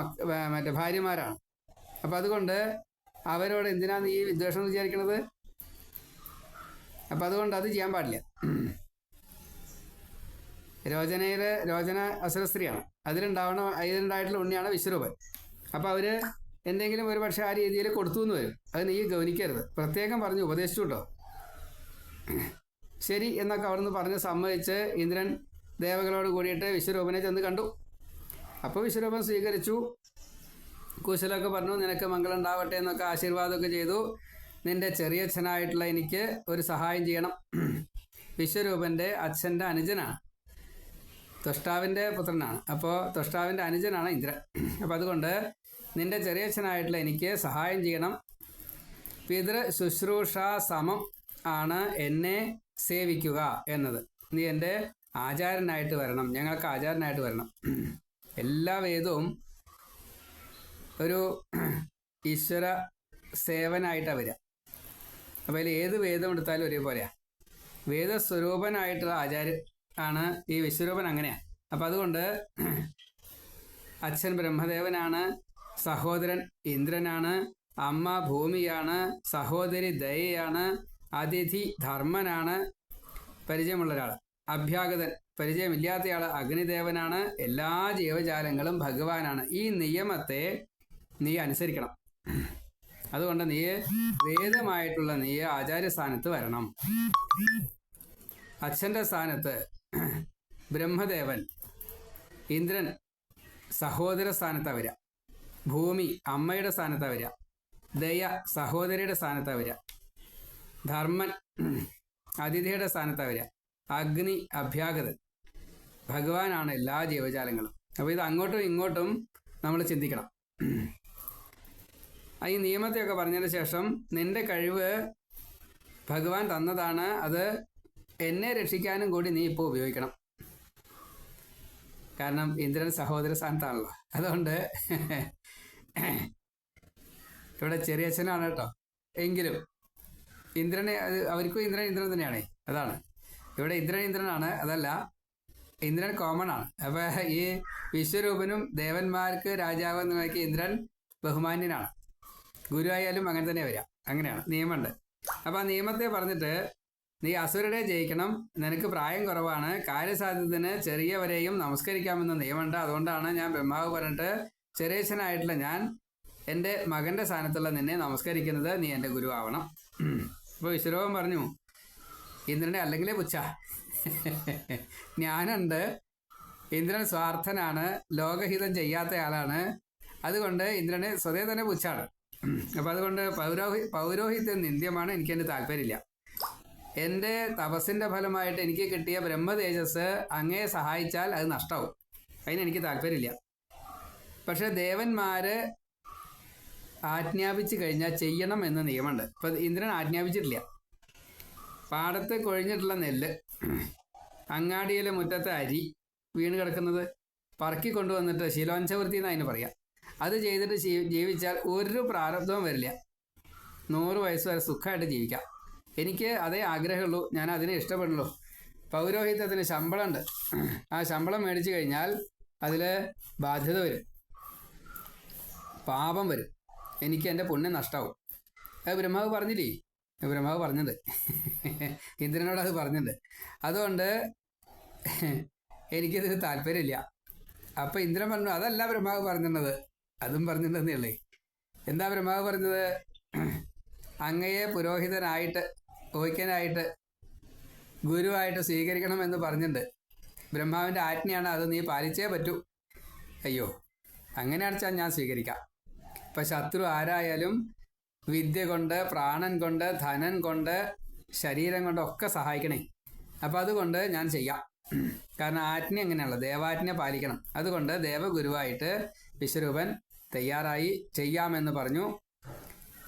മറ്റേ ഭാര്യമാരാണ്. അപ്പം അതുകൊണ്ട് അവരോട് എന്തിനാണ് ഈ വിദ്വേഷം എന്ന് വിചാരിക്കണത്? അപ്പം അതുകൊണ്ട് അത് ചെയ്യാൻ പാടില്ല. രോചന അസുര സ്ത്രീയാണ്, അതിലുണ്ടായിട്ടുള്ള ഉണ്ണിയാണ് വിശ്വരൂപൻ. അപ്പോൾ അവർ എന്തെങ്കിലും ഒരു പക്ഷേ ആ രീതിയിൽ കൊടുത്തു എന്ന് വരും, അത് നീ ഗൗനിക്കരുത്. പ്രത്യേകം പറഞ്ഞു ഉപദേശിച്ചു കേട്ടോ. ശരി എന്നൊക്കെ അവിടുന്ന് പറഞ്ഞ് സമ്മതിച്ച് ഇന്ദ്രൻ ദേവകളോട് കൂടിയിട്ട് വിശ്വരൂപനെ ചെന്ന് കണ്ടു. അപ്പോൾ വിശ്വരൂപൻ സ്വീകരിച്ചു, കുശലൊക്കെ പറഞ്ഞു, നിനക്ക് മംഗളം ഉണ്ടാവട്ടെ എന്നൊക്കെ ആശീർവാദമൊക്കെ ചെയ്തു. നിൻ്റെ ചെറിയച്ഛനായിട്ടുള്ള എനിക്ക് ഒരു സഹായം ചെയ്യണം. വിശ്വരൂപൻ്റെ അച്ഛൻ്റെ അനുജനാണ്, ത്വഷ്ടാവിൻ്റെ പുത്രനാണ്. അപ്പോൾ ത്വഷ്ടാവിൻ്റെ അനുജനാണ് ഇന്ദ്രൻ. അപ്പോൾ അതുകൊണ്ട് നിൻ്റെ ചെറിയച്ഛനായിട്ടുള്ള എനിക്ക് സഹായം ചെയ്യണം. പിതൃ ശുശ്രൂഷ സമം ആണ് എന്നെ സേവിക്കുക എന്നത്. നീ എൻ്റെ ആചാരനായിട്ട് വരണം, ഞങ്ങൾക്ക് ആചാരനായിട്ട് വരണം. എല്ലാ വേദവും ഒരു ഈശ്വര സേവനായിട്ടാണ് വരിക. അപ്പോൾ അതിൽ ഏത് വേദം എടുത്താലും ഒരേപോലെയാണ്. വേദസ്വരൂപനായിട്ടുള്ള ആചാര്യൻ ആണ് ഈ വിശ്വരൂപൻ, അങ്ങനെയാണ്. അപ്പം അതുകൊണ്ട് അച്ഛൻ ബ്രഹ്മദേവനാണ്, സഹോദരൻ ഇന്ദ്രനാണ്, അമ്മ ഭൂമിയാണ്, സഹോദരി ദയയാണ്, അതിഥി ധർമ്മനാണ്, പരിചയമുള്ള ഒരാൾ. അഭ്യാഗതൻ പരിചയമില്ലാത്തയാൾ അഗ്നിദേവനാണ്. എല്ലാ ജീവജാലങ്ങളും ഭഗവാനാണ്. ഈ നിയമത്തെ നീ അനുസരിക്കണം. അതുകൊണ്ട് നീ വേദമായിട്ടുള്ള നീ ആചാര്യസ്ഥാനത്ത് വരണം. അച്ഛൻ്റെ സ്ഥാനത്ത് ബ്രഹ്മദേവൻ, ഇന്ദ്രൻ സഹോദര സ്ഥാനത്താണ് വരിക, ഭൂമി അമ്മയുടെ സ്ഥാനത്താണ് വരിക, ദയ സഹോദരിയുടെ സ്ഥാനത്താണ് വരിക, ധർമ്മൻ അതിഥിയുടെ സ്ഥാനത്താണ് വരിക, അഗ്നി അഭ്യാഗതൻ, ഭഗവാനാണ് എല്ലാ ജീവജാലങ്ങളും. അപ്പോൾ ഇത് അങ്ങോട്ടും ഇങ്ങോട്ടും നമ്മൾ ചിന്തിക്കണം. ഈ നിയമത്തെയൊക്കെ പറഞ്ഞതിന് ശേഷം നിന്റെ കഴിവ് ഭഗവാൻ തന്നതാണ്, അത് എന്നെ രക്ഷിക്കാനും കൂടി നീ ഇപ്പോൾ ഉപയോഗിക്കണം. കാരണം ഇന്ദ്രൻ സഹോദര സ്ഥാനത്താണല്ലോ. അതുകൊണ്ട് ഇവിടെ ചെറിയച്ഛനാണ് കേട്ടോ, എങ്കിലും ഇന്ദ്രനെ അവർക്കും ഇന്ദ്രൻ തന്നെയാണേ. അതാണ് ഇവിടെ ഇന്ദ്രനാണ്, അതല്ല ഇന്ദ്രൻ കോമൺ ആണ്. അപ്പോൾ ഈ വിശ്വരൂപനും ദേവന്മാർക്ക് രാജാവ് എന്ന് നോക്കി ഇന്ദ്രൻ ബഹുമാന്യനാണ്. ഗുരു ആയാലും അങ്ങനെ തന്നെ വരിക, അങ്ങനെയാണ് നിയമമുണ്ട്. അപ്പോൾ ആ നിയമത്തെ പറഞ്ഞിട്ട് നീ അസുരരെ ജയിക്കണം, നിനക്ക് പ്രായം കുറവാണ്, കാര്യസാധ്യത്തിന് ചെറിയവരെയും നമസ്കരിക്കാമെന്ന നിയമമുണ്ട്. അതുകൊണ്ടാണ് ഞാൻ ബ്രഹ്മാവ് പറഞ്ഞിട്ട് ചെറിയച്ഛനായിട്ടുള്ള ഞാൻ എൻ്റെ മകൻ്റെ സ്ഥാനത്തുള്ള നിന്നെ നമസ്കരിക്കുന്നത്, നീ എൻ്റെ ഗുരു ആവണം. അപ്പോൾ വിശ്വരൂപൻ പറഞ്ഞു, ഇന്ദ്രനെ അല്ലെങ്കിലേ പുച്ഛ, ഞാനുണ്ട്. ഇന്ദ്രൻ സ്വാർത്ഥനാണ്, ലോകഹിതം ചെയ്യാത്തയാളാണ്. അതുകൊണ്ട് ഇന്ദ്രന് സ്വതേ തന്നെ പുച്ഛാണ്. അപ്പം അതുകൊണ്ട് പൗരോഹിത്യം നിന്ദ്യമാണ്, എനിക്കെൻ്റെ താല്പര്യമില്ല. എൻ്റെ തപസ്സിൻ്റെ ഫലമായിട്ട് എനിക്ക് കിട്ടിയ ബ്രഹ്മതേജസ് അങ്ങയെ സഹായിച്ചാൽ അത് നഷ്ടമാവും, അതിനെനിക്ക് താല്പര്യമില്ല. പക്ഷെ ദേവന്മാർ ആജ്ഞാപിച്ചു കഴിഞ്ഞാൽ ചെയ്യണം എന്ന് നിയമമുണ്ട്. ഇപ്പം ഇന്ദ്രൻ ആജ്ഞാപിച്ചിട്ടില്ല. പാടത്ത് കൊഴിഞ്ഞിട്ടുള്ള നെല്ല്, അങ്ങാടിയിലെ മുറ്റത്തെ അരി വീണ് കിടക്കുന്നത് പറക്കി കൊണ്ടുവന്നിട്ട് ശീലോഞ്ചവൃത്തി എന്ന് അതിന് പറയാം, അത് ചെയ്തിട്ട് ജീവിച്ചാൽ ഒരു പ്രാരബ്ധവും വരില്ല. 100 വയസ്സ് വരെ സുഖമായിട്ട് ജീവിക്കാം. എനിക്ക് അതേ ആഗ്രഹമുള്ളൂ, ഞാൻ അതിനെ ഇഷ്ടപ്പെടുള്ളൂ. പൗരോഹിത്യത്തിന് ശമ്പളമുണ്ട്, ആ ശമ്പളം മേടിച്ചു കഴിഞ്ഞാൽ അതിൽ ബാധ്യത വരും, പാപം വരും, എനിക്ക് എൻ്റെ പുണ്യം നഷ്ടമാവും. അത് ബ്രഹ്മാവ് പറഞ്ഞില്ലേ? ബ്രഹ്മാവ് പറഞ്ഞിട്ടുണ്ട്, ഇന്ദ്രനോട് അത് പറഞ്ഞിട്ടുണ്ട്. അതുകൊണ്ട് എനിക്കിതിന് താല്പര്യമില്ല. അപ്പം ഇന്ദ്രൻ പറഞ്ഞു, അതല്ല ബ്രഹ്മാവ് പറഞ്ഞിട്ടുള്ളത്, അതും പറഞ്ഞിട്ടുണ്ടെന്നേ ഉള്ളേ. എന്താ ബ്രഹ്മാവ് പറഞ്ഞത്? അങ്ങയെ പുരോഹിതനായിട്ട്, ഓയ്ക്കനായിട്ട്, ഗുരുവായിട്ട് സ്വീകരിക്കണം എന്ന് പറഞ്ഞിട്ടുണ്ട്. ബ്രഹ്മാവിൻ്റെ ആജ്ഞയാണ്, അത് നീ പാലിച്ചേ പറ്റൂ. അയ്യോ, അങ്ങനെയാണെച്ചാൽ ഞാൻ സ്വീകരിക്കാം. ഇപ്പം ശത്രു ആരായാലും വിദ്യ കൊണ്ട്, പ്രാണൻ കൊണ്ട്, ധനൻ കൊണ്ട്, ശരീരം കൊണ്ടൊക്കെ സഹായിക്കണേ. അപ്പം അതുകൊണ്ട് ഞാൻ ചെയ്യാം. കാരണം ആജ്ഞ എങ്ങനെയുള്ള ദേവാജ്ഞ പാലിക്കണം. അതുകൊണ്ട് ദേവഗുരുവായിട്ട് വിശ്വരൂപൻ തയ്യാറായി, ചെയ്യാമെന്ന് പറഞ്ഞു.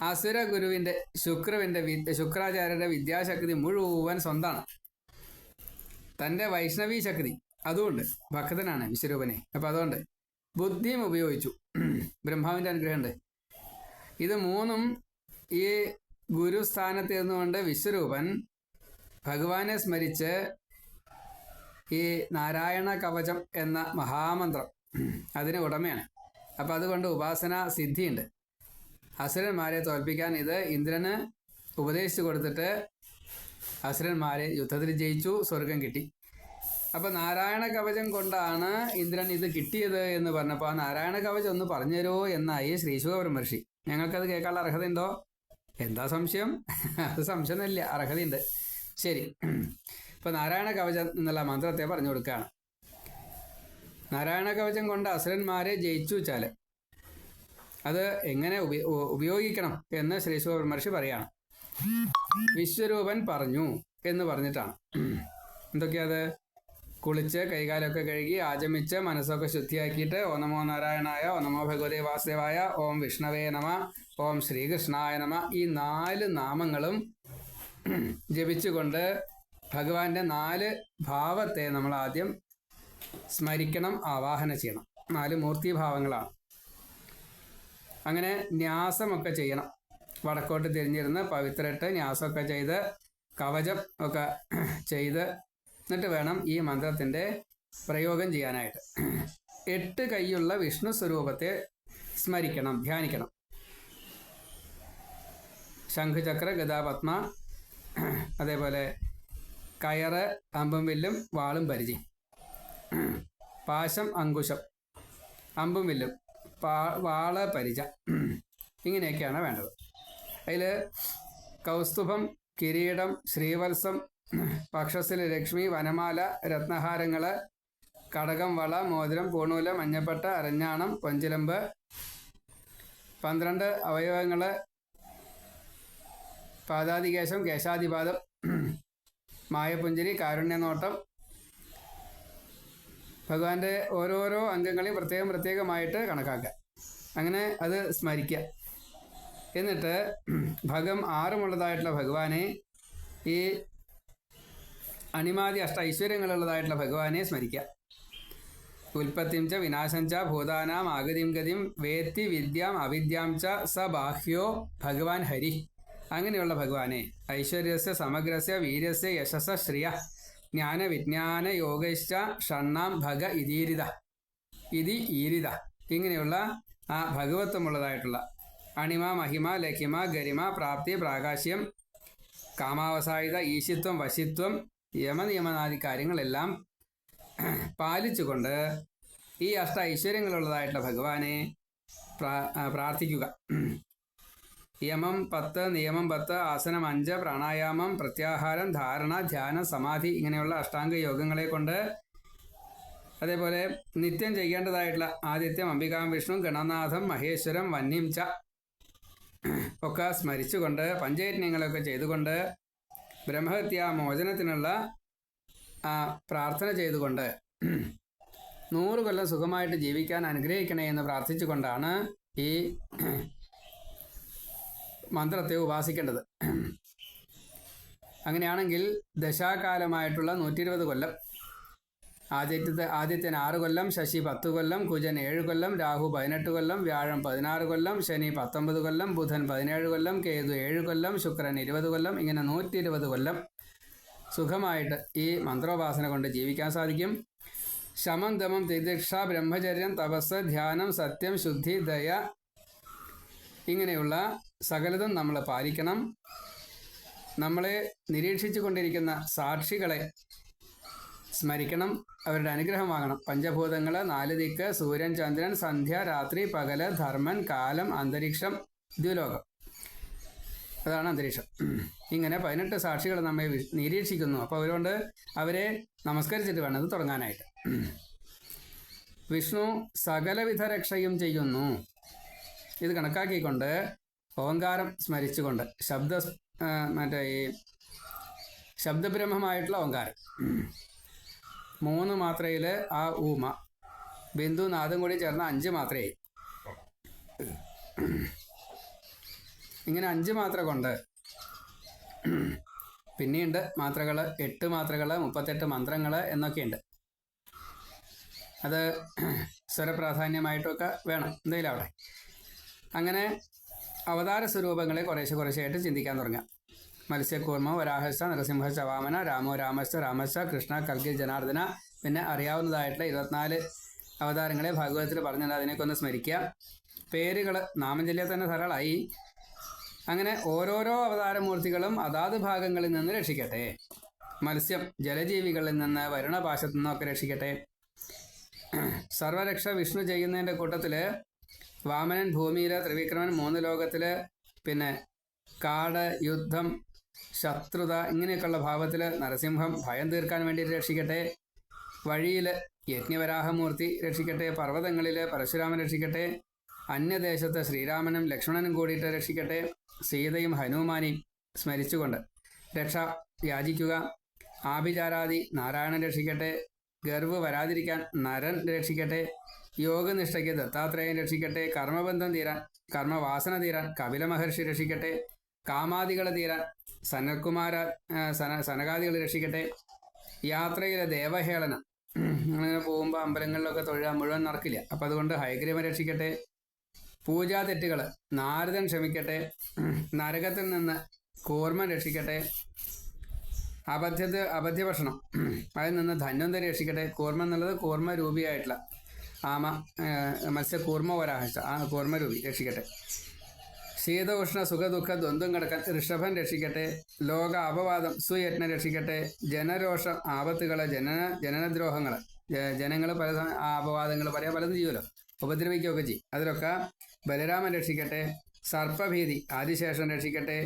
അസുര ഗുരുവിൻ്റെ ശുക്രാചാര്യരുടെ വിദ്യാശക്തി മുഴുവൻ സ്വന്തമാണ്. തൻ്റെ വൈഷ്ണവീ ശക്തി അതുകൊണ്ട് ഭക്തനാണ് വിശ്വരൂപനെ. അപ്പം അതുകൊണ്ട് ബുദ്ധിയും ഉപയോഗിച്ചു. ബ്രഹ്മാവിൻ്റെ അനുഗ്രഹമുണ്ട്. ഇത് മൂന്നും ഈ ഗുരുസ്ഥാനത്ത് ഇരുന്നുകൊണ്ട് വിശ്വരൂപൻ ഭഗവാനെ സ്മരിച്ച് ഈ നാരായണ കവചം എന്ന മഹാമന്ത്രം അതിന് ഉടമയാണ്. അപ്പം അതുകൊണ്ട് ഉപാസന സിദ്ധിയുണ്ട്. അസുരന്മാരെ തോൽപ്പിക്കാൻ ഇത് ഇന്ദ്രന് ഉപദേശിച്ചു കൊടുത്തിട്ട് അസുരന്മാരെ യുദ്ധത്തിൽ ജയിച്ചു, സ്വർഗം കിട്ടി. അപ്പം നാരായണ കവചം കൊണ്ടാണ് ഇന്ദ്രൻ ഇത് കിട്ടിയത് എന്ന് പറഞ്ഞപ്പോൾ ആ നാരായണ കവചം ഒന്ന് പറഞ്ഞു തരുമോ എന്നായി ശ്രീശുഖബ്രഹ്മർഷി. ഞങ്ങൾക്കത് കേൾക്കാനുള്ള അർഹതയുണ്ടോ? എന്താ സംശയം? അത് സംശയമൊന്നുമില്ല, അർഹതയുണ്ട്. ശരി, ഇപ്പം നാരായണ കവചം എന്നുള്ള മന്ത്രത്തെ പറഞ്ഞു കൊടുക്കുകയാണ്. നാരായണ കവചം കൊണ്ട് അസുരന്മാരെ ജയിച്ചു വെച്ചാൽ അത് എങ്ങനെ ഉപയോഗിക്കണം എന്ന് ശ്രീശുഖബ്രഹ്മർഷി പറയാണ്. വിശ്വരൂപൻ പറഞ്ഞു എന്ന് പറഞ്ഞിട്ടാണ്. എന്തൊക്കെയത്? കുളിച്ച് കൈകാലൊക്കെ കഴുകി ആചമിച്ച് മനസ്സൊക്കെ ശുദ്ധിയാക്കിയിട്ട് ഓം നമോ നാരായണായ, ഓം നമോ ഭഗവതേ വാസുദേവായ, ഓം വിഷ്ണവേ നമ, ഓം ശ്രീകൃഷ്ണായ നമ, ഈ 4 നാമങ്ങളും ജപിച്ചുകൊണ്ട് ഭഗവാന്റെ 4 ഭാവത്തെ നമ്മൾ ആദ്യം സ്മരിക്കണം, ആവാഹന ചെയ്യണം. 4 മൂർത്തിഭാവങ്ങളാണ്. അങ്ങനെ ന്യാസമൊക്കെ ചെയ്യണം. വടക്കോട്ട് തിരിഞ്ഞിരുന്ന് പവിത്രട്ട് ന്യാസമൊക്കെ ചെയ്ത് കവചം ഒക്കെ ചെയ്ത് എന്നിട്ട് വേണം ഈ മന്ത്രത്തിൻ്റെ പ്രയോഗം ചെയ്യാനായിട്ട്. 8 കൈയുള്ള വിഷ്ണു സ്വരൂപത്തെ സ്മരിക്കണം, ധ്യാനിക്കണം. ശംഖുചക്ര ഗദാപത്മ, അതേപോലെ കയറ്, അമ്പും വില്ലും, വാളും പരിചയം, പാശം അങ്കുശം, അമ്പും വില്ലും, വാള് പരിച, ഇങ്ങനെയൊക്കെയാണ് വേണ്ടത്. അതിൽ കൗസ്തുഭം, കിരീടം, ശ്രീവത്സം, പക്ഷത്തിൽ ലക്ഷ്മി, വനമാല, രത്നഹാരങ്ങൾ, കടകം, വള, മോതിരം, പൂണൂല, മഞ്ഞപ്പട്ട, അരഞ്ഞാണം, പൊഞ്ചിലമ്പ്, 12 അവയവങ്ങൾ, പാദാദികേശം, കേശാദിപാദം, മായപുഞ്ചിരി, കാരുണ്യനോട്ടം, ഭഗവാന്റെ ഓരോരോ അംഗങ്ങളെയും പ്രത്യേകമായിട്ട് കണക്കാക്കുക. അങ്ങനെ അത് സ്മരിക്കുക. എന്നിട്ട് ആറുമുള്ളതായിട്ടുള്ള ഭഗവാനെ, ഈ അണിമാതി ഐശ്വര്യങ്ങളുള്ളതായിട്ടുള്ള ഭഗവാനെ സ്മരിക്കുക. ഉൽപ്പത്തിം ച വിനാശം ച ഭൂതാനാം ആഗതിം ഗതിം വേത്തി വിദ്യാം അവിദ്യാം ച സ ബാഹ്യോ ഭഗവാൻ ഹരി. അങ്ങനെയുള്ള ഭഗവാനെ ഐശ്വര്യസ്യ സമഗ്രസ്യ വീര്യസ്യ യശസ്സ ശ്രിയ ജ്ഞാന വിജ്ഞാന യോഗശ്ച ഷണ്ണാം ഭഗ ഇതീരിത ഇങ്ങനെയുള്ള ആ ഭഗവത്വമുള്ളതായിട്ടുള്ള അണിമ, മഹിമ, ലഖിമ, ഗരിമ, പ്രാപ്തി, പ്രാകാശ്യം, കാമാവസായിത, ഈശിത്വം, വശിത്വം, യമനിയമനാദി കാര്യങ്ങളെല്ലാം പാലിച്ചുകൊണ്ട് ഈ അഷ്ട ഐശ്വര്യങ്ങളുള്ളതായിട്ടുള്ള ഭഗവാനെ പ്രാർത്ഥിക്കുക. യമം 10, നിയമം 10, ആസനം 5, പ്രാണായാമം, പ്രത്യാഹാരം, ധാരണ, ധ്യാനം, സമാധി ഇങ്ങനെയുള്ള അഷ്ടാംഗ യോഗങ്ങളെ കൊണ്ട്, അതേപോലെ നിത്യം ചെയ്യേണ്ടതായിട്ടുള്ള ആദിത്യം, അംബികാം, വിഷ്ണു, ഗണനാഥം, മഹേശ്വരം, വന്യം ച ഒക്കെ സ്മരിച്ചുകൊണ്ട് പഞ്ചയജ്ഞങ്ങളൊക്കെ ചെയ്തുകൊണ്ട് ബ്രഹ്മഹത്യാ മോചനത്തിനുള്ള പ്രാർത്ഥന ചെയ്തുകൊണ്ട് 100 കൊല്ലം സുഖമായിട്ട് ജീവിക്കാൻ അനുഗ്രഹിക്കണേ എന്ന് പ്രാർത്ഥിച്ചുകൊണ്ടാണ് ഈ മന്ത്രത്തെ ഉപാസിക്കേണ്ടത്. അങ്ങനെയാണെങ്കിൽ ദശാകാലമായിട്ടുള്ള 120 കൊല്ലം, ആദിത്യൻ 6 കൊല്ലം, ശശി 10 കൊല്ലം, കുജൻ 7 കൊല്ലം, രാഹു 18 കൊല്ലം, വ്യാഴം 16 കൊല്ലം, ശനി 19 കൊല്ലം, ബുധൻ 17 കൊല്ലം, കേതു 7 കൊല്ലം, ശുക്രൻ 20 കൊല്ലം, ഇങ്ങനെ 120 കൊല്ലം സുഖമായിട്ട് ഈ മന്ത്രോപാസന കൊണ്ട് ജീവിക്കാൻ സാധിക്കും. ശമം, ദമം, തിദിക്ഷ, ബ്രഹ്മചര്യം, തപസ്, ധ്യാനം, സത്യം, ശുദ്ധി, ദയ ഇങ്ങനെയുള്ള സകലതും നമ്മൾ പാലിക്കണം. നമ്മളെ നിരീക്ഷിച്ചു കൊണ്ടിരിക്കുന്ന സാക്ഷികളെ സ്മരിക്കണം, അവരുടെ അനുഗ്രഹം വാങ്ങണം. പഞ്ചഭൂതങ്ങൾ, 4 ദിക്ക്, സൂര്യൻ, ചന്ദ്രൻ, സന്ധ്യ, രാത്രി, പകല്, ധർമ്മൻ, കാലം, അന്തരീക്ഷം, ദ്വിലോകം, അതാണ് അന്തരീക്ഷം. ഇങ്ങനെ 18 സാക്ഷികൾ നമ്മെ നിരീക്ഷിക്കുന്നു. അപ്പോൾ അതുകൊണ്ട് അവരെ നമസ്കരിച്ചിട്ട് വേണം ഇത് തുടങ്ങാനായിട്ട്. വിഷ്ണു സകലവിധ രക്ഷയും ചെയ്യുന്നു. ഇത് കണക്കാക്കിക്കൊണ്ട് ഓങ്കാരം സ്മരിച്ചുകൊണ്ട് ഈ ശബ്ദബ്രഹ്മമായിട്ടുള്ള ഓങ്കാരം 3 മാത്രയിൽ ആ ഊമ ബിന്ദു നാദം കൂടി ചേർന്ന 5 മാത്രയായി. ഇങ്ങനെ 5 മാത്ര കൊണ്ട് പിന്നെയുണ്ട് മാത്രകൾ, 8 മാത്രകൾ, 38 മന്ത്രങ്ങൾ എന്നൊക്കെയുണ്ട്. അത് സ്വരപ്രാധാന്യമായിട്ടൊക്കെ വേണം എന്തെങ്കിലും അവിടെ. അങ്ങനെ അവതാര സ്വരൂപങ്ങളെ കുറേശ്ശെയായിട്ട് ചിന്തിക്കാൻ തുടങ്ങാം. മത്സ്യകൂർമ്മ, വരാഹസ്ഥ, നരസിംഹ, വാമന, രാമോ രാമശ്ച രാമശ്ച, കൃഷ്ണ, കൽക്കി, ജനാർദ്ദന, പിന്നെ അറിയാവുന്നതായിട്ടുള്ള 24 അവതാരങ്ങളെ ഭാഗവതത്തിൽ പറഞ്ഞാൽ അതിനെയൊക്കെ ഒന്ന് സ്മരിക്കുക. പേരുകൾ നാമം ചൊല്ലിയാൽ തന്നെ ധാരാളമായി. അങ്ങനെ ഓരോരോ അവതാരമൂർത്തികളും അതാത് ഭാഗങ്ങളിൽ നിന്ന് രക്ഷിക്കട്ടെ. മത്സ്യം ജലജീവികളിൽ നിന്ന്, വരുണപാശത്തു നിന്നൊക്കെ രക്ഷിക്കട്ടെ. സർവരക്ഷ വിഷ്ണു ചെയ്യുന്നതിൻ്റെ കൂട്ടത്തിൽ വാമനൻ ഭൂമിയിൽ, ത്രിവിക്രമൻ 3 ലോകത്തിൽ, പിന്നെ കാട്, യുദ്ധം, ശത്രുത ഇങ്ങനെയൊക്കെയുള്ള ഭാവത്തിൽ നരസിംഹം ഭയം തീർക്കാൻ വേണ്ടിയിട്ട് രക്ഷിക്കട്ടെ. വഴിയിൽ യജ്ഞവരാഹമൂർത്തി രക്ഷിക്കട്ടെ. പർവ്വതങ്ങളിൽ പരശുരാമൻ രക്ഷിക്കട്ടെ. അന്യദേശത്ത് ശ്രീരാമനും ലക്ഷ്മണനും കൂടിയിട്ട് രക്ഷിക്കട്ടെ. സീതയും ഹനുമാനെയും സ്മരിച്ചുകൊണ്ട് രക്ഷ യാചിക്കുക. ആഭിചാരാദി നാരായണൻ രക്ഷിക്കട്ടെ. ഗർവ് വരാതിരിക്കാൻ നരൻ രക്ഷിക്കട്ടെ. യോഗനിഷ്ഠയ്ക്ക് ദത്താത്രേയൻ രക്ഷിക്കട്ടെ. കർമ്മബന്ധം തീരാൻ, കർമ്മവാസന തീരാൻ കപില മഹർഷി രക്ഷിക്കട്ടെ. കാമാദികൾ തീരാൻ സനകാദികൾ രക്ഷിക്കട്ടെ. യാത്രയിലെ ദേവഹേളനം, അങ്ങനെ പോകുമ്പോൾ അമ്പലങ്ങളിലൊക്കെ തൊഴാൻ മുഴുവൻ നടക്കില്ല. അപ്പം അതുകൊണ്ട് ഹയഗ്രീവൻ രക്ഷിക്കട്ടെ. പൂജാ തെറ്റുകൾ നാരദൻ ക്ഷമിക്കട്ടെ. നരകത്തിൽ നിന്ന് കൂർമ്മൻ രക്ഷിക്കട്ടെ. അബദ്ധ്യഭക്ഷണം അതിൽ നിന്ന് ധന്വന്തരി രക്ഷിക്കട്ടെ. കൂർമ്മ എന്നുള്ളത് കൂർമ്മരൂപിയായിട്ടുള്ള മത്സ്യകൂർമ്മ വരാഹസ്ഥ, ആ കൂർമ്മരൂപി രക്ഷിക്കട്ടെ. ശീത ഉഷ്ണ സുഖദുഃഖ ദ്വന്ദ്വം കിടക്കാൻ ഋഷഭൻ രക്ഷിക്കട്ടെ. ലോക അപവാദം സുയജ്ഞ രക്ഷിക്കട്ടെ. ജനരോഷം ആപത്തുകൾ, ജനനദ്രോഹങ്ങൾ, ജനങ്ങൾ പല അപവാദങ്ങൾ പറയാൻ പലതും ചെയ്യുമല്ലോ, ഉപദ്രവിക്കുകയൊക്കെ ചെയ്യും. അതിലൊക്കെ ബലരാമൻ രക്ഷിക്കട്ടെ. സർപ്പഭീതി ആദിശേഷൻ രക്ഷിക്കട്ടെ.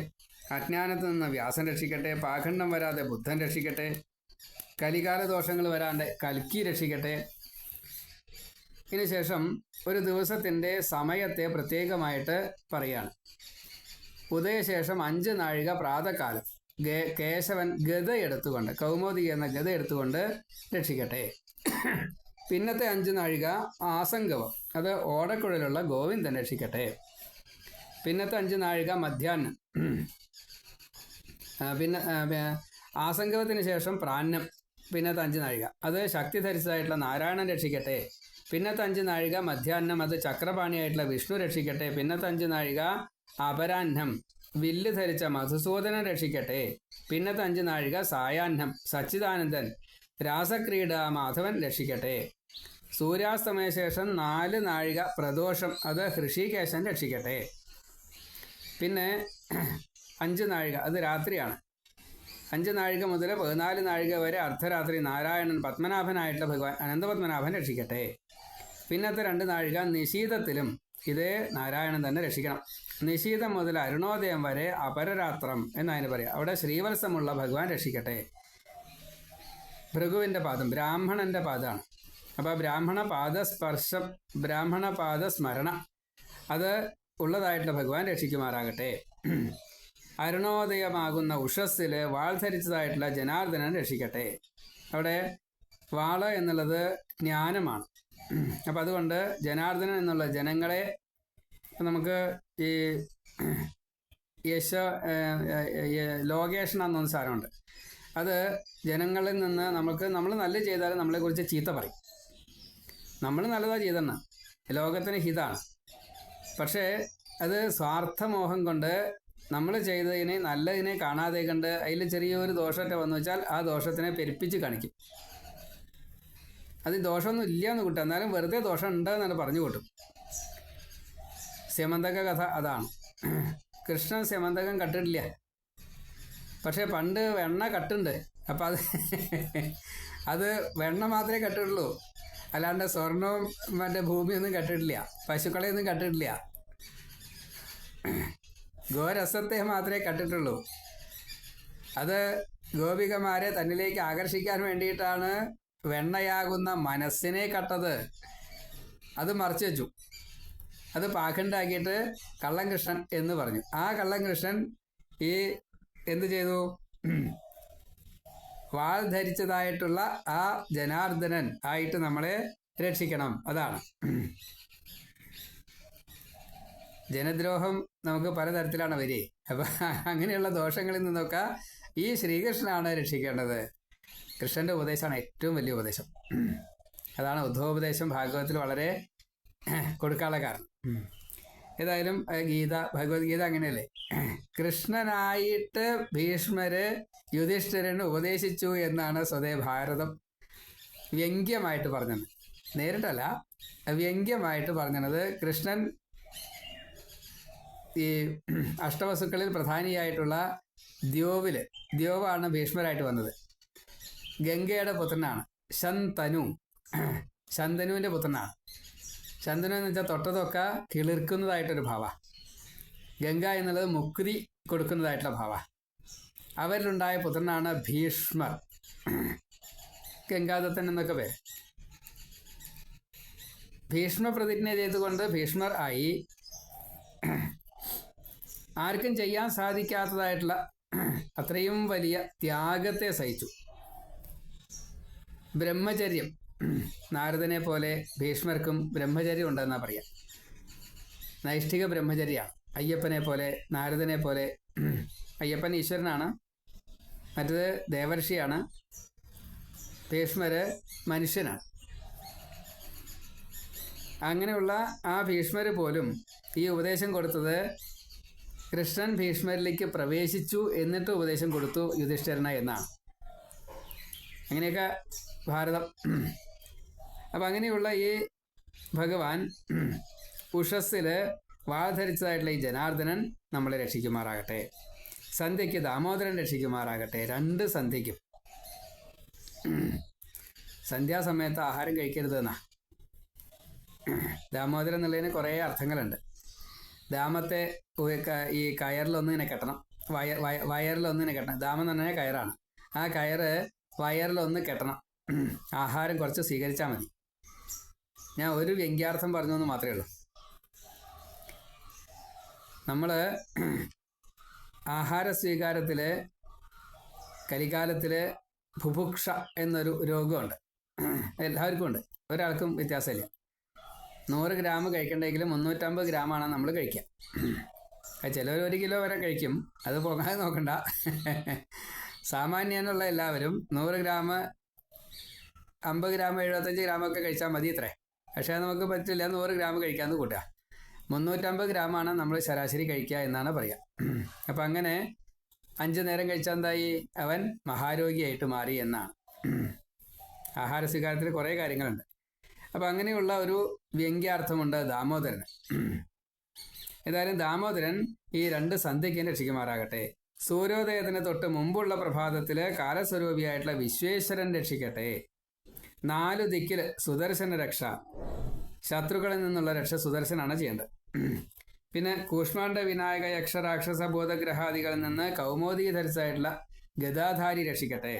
അജ്ഞാനത്തിൽ നിന്ന് വ്യാസൻ രക്ഷിക്കട്ടെ. പാഖണ്ഡം വരാതെ ബുദ്ധൻ രക്ഷിക്കട്ടെ. കലികാല ദോഷങ്ങൾ വരാണ്ട് കൽക്കി രക്ഷിക്കട്ടെ. ഇതിനുശേഷം ഒരു ദിവസത്തിൻ്റെ സമയത്തെ പ്രത്യേകമായിട്ട് പറയാണ്. ഉദയശേഷം 5 നാഴിക പ്രാതകാലം കേശവൻ ഗത എടുത്തുകൊണ്ട്, കൗമുദി എന്ന ഗത എടുത്തുകൊണ്ട് രക്ഷിക്കട്ടെ. പിന്നത്തെ 5 നാഴിക ആസംഗവം, അത് ഓടക്കുഴലുള്ള ഗോവിന്ദൻ രക്ഷിക്കട്ടെ. പിന്നത്തെ 5 നാഴിക മധ്യാഹ്നം. പിന്നെ ആസംഗവത്തിന് ശേഷം പ്രാന്നം, പിന്നത്തെ 5 നാഴിക അത് ശക്തി ധരിച്ചതായിട്ടുള്ള നാരായണൻ രക്ഷിക്കട്ടെ. പിന്നത്തെ 5 നാഴിക മധ്യാഹ്നം, അത് ചക്രപാണിയായിട്ടുള്ള വിഷ്ണു രക്ഷിക്കട്ടെ. പിന്നത്തെ 5 നാഴിക അപരാഹ്നം, വില്ല് ധരിച്ച മധുസൂദനൻ രക്ഷിക്കട്ടെ. പിന്നത്തെ 5 നാഴിക സായാഹ്നം, സച്ചിദാനന്ദൻ രാസക്രീഡ മാധവൻ രക്ഷിക്കട്ടെ. സൂര്യാസ്തമയ ശേഷം 4 നാഴിക പ്രദോഷം, അത് ഹൃഷികേശൻ രക്ഷിക്കട്ടെ. പിന്നെ 5 നാഴിക അത് രാത്രിയാണ്, 5 നാഴിക മുതൽ 14 നാഴിക വരെ അർദ്ധരാത്രി നാരായണൻ പത്മനാഭനായിട്ടുള്ള ഭഗവാൻ അനന്തപത്മനാഭൻ രക്ഷിക്കട്ടെ. പിന്നത്തെ 2 നാഴിക നിശീതത്തിലും ഇതേ നാരായണൻ തന്നെ രക്ഷിക്കണം. നിശീതം മുതൽ അരുണോദയം വരെ അപരരാത്രം എന്നതിന് പറയാം. അവിടെ ശ്രീവത്സമുള്ള ഭഗവാൻ രക്ഷിക്കട്ടെ. ഭൃഗുവിൻ്റെ പാദം ബ്രാഹ്മണൻ്റെ പാദമാണ്. അപ്പോൾ ബ്രാഹ്മണ പാദ സ്മരണ അത് ഉള്ളതായിട്ടുള്ള ഭഗവാൻ രക്ഷിക്കുമാറാകട്ടെ. അരുണോദയമാകുന്ന ഉഷസ്സിൽ വാൾ ധരിച്ചതായിട്ടുള്ള ജനാർദ്ദനൻ രക്ഷിക്കട്ടെ. അവിടെ വാള് എന്നുള്ളത് ജ്ഞാനമാണ്. അപ്പം അതുകൊണ്ട് ജനാർദ്ദനൻ എന്നുള്ള ജനങ്ങളെ നമുക്ക് ഈ ലോകേഷണ എന്നൊന്ന് സാധനമുണ്ട്. അത് ജനങ്ങളിൽ നിന്ന് നമ്മൾ നല്ല ചെയ്താലും നമ്മളെക്കുറിച്ച് ചീത്ത പറയും. നമ്മൾ നല്ലതാണ് ചെയ്തെന്ന് ലോകത്തിന് ഹിതാണ്. പക്ഷേ അത് സ്വാർത്ഥമോഹം കൊണ്ട് നമ്മൾ ചെയ്തതിനെ നല്ലതിനെ കാണാതെ കണ്ട് അതിൽ ചെറിയൊരു ദോഷമൊക്കെ വന്നു വെച്ചാൽ ആ ദോഷത്തിനെ പെരുപ്പിച്ച് കാണിക്കും. അത് ദോഷമൊന്നും ഇല്ല എന്ന് കൂട്ടും, എന്നാലും വെറുതെ ദോഷം ഉണ്ട് എന്നാണ് പറഞ്ഞു കൂട്ടും. സ്യമന്തക കഥ അതാണ്. കൃഷ്ണൻ സ്യമന്തകം കട്ടിട്ടില്ല, പക്ഷേ പണ്ട് വെണ്ണ കട്ടുണ്ട്. അപ്പം അത് വെണ്ണ മാത്രമേ കട്ടിട്ടുള്ളൂ, അല്ലാണ്ട് സ്വർണവും മറ്റേ ഭൂമിയൊന്നും കട്ടിട്ടില്ല, പശുക്കളെയൊന്നും കട്ടിട്ടില്ല. ഗോരസത്തെ മാത്രമേ കട്ടിട്ടുള്ളൂ. അത് ഗോപികമാരെ തന്നിലേക്ക് ആകർഷിക്കാൻ വേണ്ടിയിട്ടാണ് വെണ്ണയാകുന്ന മനസ്സിനെ കട്ടത്. അത് മറച്ചു വെച്ചു. അത് പാഖണ്ടാക്കിയിട്ട് കള്ളൻ കൃഷ്ണൻ എന്ന് പറഞ്ഞു. ആ കള്ളൻ കൃഷ്ണൻ ഈ എന്ത് ചെയ്തു? വാൾ ധരിച്ചതായിട്ടുള്ള ആ ജനാർദ്ദനൻ ആയിട്ട് നമ്മളെ രക്ഷിക്കണം. അതാണ് ജനദ്രോഹം. നമുക്ക് പലതരത്തിലാണ് വരിക. അപ്പം അങ്ങനെയുള്ള ദോഷങ്ങളിൽ നിന്നൊക്കെ ഈ ശ്രീകൃഷ്ണനാണ് രക്ഷിക്കേണ്ടത്. കൃഷ്ണൻ്റെ ഉപദേശമാണ് ഏറ്റവും വലിയ ഉപദേശം. അതാണ് ഉദ്ധവോപദേശം ഭാഗവതത്തിൽ വളരെ കൊടുക്കാനുള്ള കാരണം. ഏതായാലും ഭഗവത്ഗീത അങ്ങനെയല്ലേ? കൃഷ്ണനായിട്ട് ഭീഷ്മര് യുധിഷ്ഠിരന് ഉപദേശിച്ചു എന്നാണ് സ്വതേ ഭാരതം വ്യംഗ്യമായിട്ട് പറഞ്ഞത്. നേരിട്ടല്ല, വ്യംഗ്യമായിട്ട് പറഞ്ഞത്. കൃഷ്ണൻ ഈ അഷ്ടവസുക്കളിൽ പ്രധാനിയായിട്ടുള്ള ദ്യോവാണ് ഭീഷ്മരായിട്ട് വന്നത്. ഗംഗയുടെ പുത്രനാണ്. ശന്തനുവിൻ്റെ പുത്രനാണ്. ശന്തനു എന്ന് വെച്ചാൽ തൊട്ടതൊക്കെ കിളിർക്കുന്നതായിട്ടൊരു ഭാവ. ഗംഗ എന്നുള്ളത് മുക്തി കൊടുക്കുന്നതായിട്ടുള്ള ഭാവ. അവരിലുണ്ടായ പുത്രനാണ് ഭീഷ്മർ, ഗംഗാദത്തൻ എന്നൊക്കെ പേര്. ഭീഷ്മ പ്രതിജ്ഞ ചെയ്തുകൊണ്ട് ഭീഷ്മർ ആയി. ആർക്കും ചെയ്യാൻ സാധിക്കാത്തതായിട്ടുള്ള അത്രയും വലിയ ത്യാഗത്തെ സഹിച്ചു. ബ്രഹ്മചര്യം, നാരദനെ പോലെ ഭീഷ്മർക്കും ബ്രഹ്മചര്യം ഉണ്ടെന്നാണ് പറയാം. നൈഷ്ഠിക ബ്രഹ്മചര്യമാണ്. അയ്യപ്പനെ പോലെ, നാരദനെ പോലെ. അയ്യപ്പൻ ഈശ്വരനാണ്, മറ്റത് ദേവർഷിയാണ്. ഭീഷ്മര് മനുഷ്യനാണ്. അങ്ങനെയുള്ള ആ ഭീഷ്മര് പോലും ഈ ഉപദേശം കൊടുത്തത് കൃഷ്ണൻ ഭീഷ്മരിലേക്ക് പ്രവേശിച്ചു എന്നിട്ട് ഉപദേശം കൊടുത്തു യുധിഷ്ഠിരന എന്നാണ്. അങ്ങനെയൊക്കെ ഭാരതം. അപ്പം അങ്ങനെയുള്ള ഈ ഭഗവാൻ ഉഷസ്സിൽ വാൾ ധരിച്ചതായിട്ടുള്ള ഈ ജനാർദ്ദനൻ നമ്മളെ രക്ഷിക്കുമാറാകട്ടെ. സന്ധ്യയ്ക്ക് ദാമോദരൻ രക്ഷിക്കുമാറാകട്ടെ. 2 സന്ധ്യയ്ക്കും. സന്ധ്യാസമയത്ത് ആഹാരം കഴിക്കരുതെന്നാ. ദാമോദരൻ എന്നുള്ളതിന് കുറേ അർത്ഥങ്ങളുണ്ട്. ദാമത്തെ ഈ കയറിലൊന്നിങ്ങനെ കെട്ടണം, വയറിലൊന്നിനെ കെട്ടണം. ദാമം എന്ന് പറഞ്ഞാൽ കയറാണ്. ആ കയറ് വയറിലൊന്ന് കെട്ടണം. ആഹാരം കുറച്ച് സ്വീകരിച്ചാൽ മതി. ഞാൻ ഒരു വ്യംഗ്യാർത്ഥം പറഞ്ഞു എന്ന് മാത്രമേ ഉള്ളൂ. നമ്മൾ ആഹാര സ്വീകാരത്തിൽ കലികാലത്തിൽ ബുഭുക്ഷ എന്നൊരു രോഗമുണ്ട്. എല്ലാവർക്കും ഉണ്ട്, ഒരാൾക്കും വ്യത്യാസമില്ല. 100 ഗ്രാം കഴിക്കണ്ടെങ്കിലും 350 ഗ്രാമാണ് നമ്മൾ കഴിക്കുക. ചിലവർ 1 കിലോ വരെ കഴിക്കും, അത് പോകാതെ നോക്കണ്ട. സാമാന്യനുള്ള എല്ലാവരും 100 ഗ്രാം, 50 ഗ്രാം, 75 ഗ്രാമൊക്കെ കഴിച്ചാൽ മതി ഇത്രേ. പക്ഷേ നമുക്ക് പറ്റില്ല, 100 ഗ്രാം കഴിക്കാമെന്ന് കൂട്ടുക. 350 ഗ്രാമാണ് നമ്മൾ ശരാശരി കഴിക്കുക എന്നാണ് പറയുക. അപ്പം അങ്ങനെ 5 നേരം കഴിച്ചാൽ എന്തായി? അവൻ മഹാരോഗിയായിട്ട് മാറി എന്നാണ്. ആഹാര സ്വീകാരത്തിൽ കുറേ കാര്യങ്ങളുണ്ട്. അപ്പം അങ്ങനെയുള്ള ഒരു വ്യംഗ്യാർത്ഥമുണ്ട് ദാമോദരന്. ഏതായാലും ദാമോദരൻ ഈ 2 സന്ധ്യയ്ക്ക് രക്ഷിക്കുമാറാകട്ടെ. സൂര്യോദയത്തിന് തൊട്ട് മുമ്പുള്ള പ്രഭാതത്തിൽ കാലസ്വരൂപിയായിട്ടുള്ള വിശ്വേശ്വരൻ രക്ഷിക്കട്ടെ. 4 ദിക്കിൽ സുദർശന രക്ഷ, ശത്രുക്കളിൽ നിന്നുള്ള രക്ഷ സുദർശനാണ് ചെയ്യേണ്ടത്. പിന്നെ കൂഷ്മാണ്ഡ വിനായക യക്ഷ രാക്ഷസ ബോധഗ്രഹാദികളിൽ നിന്ന് കൗമോദി ധരിച്ചായിട്ടുള്ള ഗദാധാരി രക്ഷിക്കട്ടെ.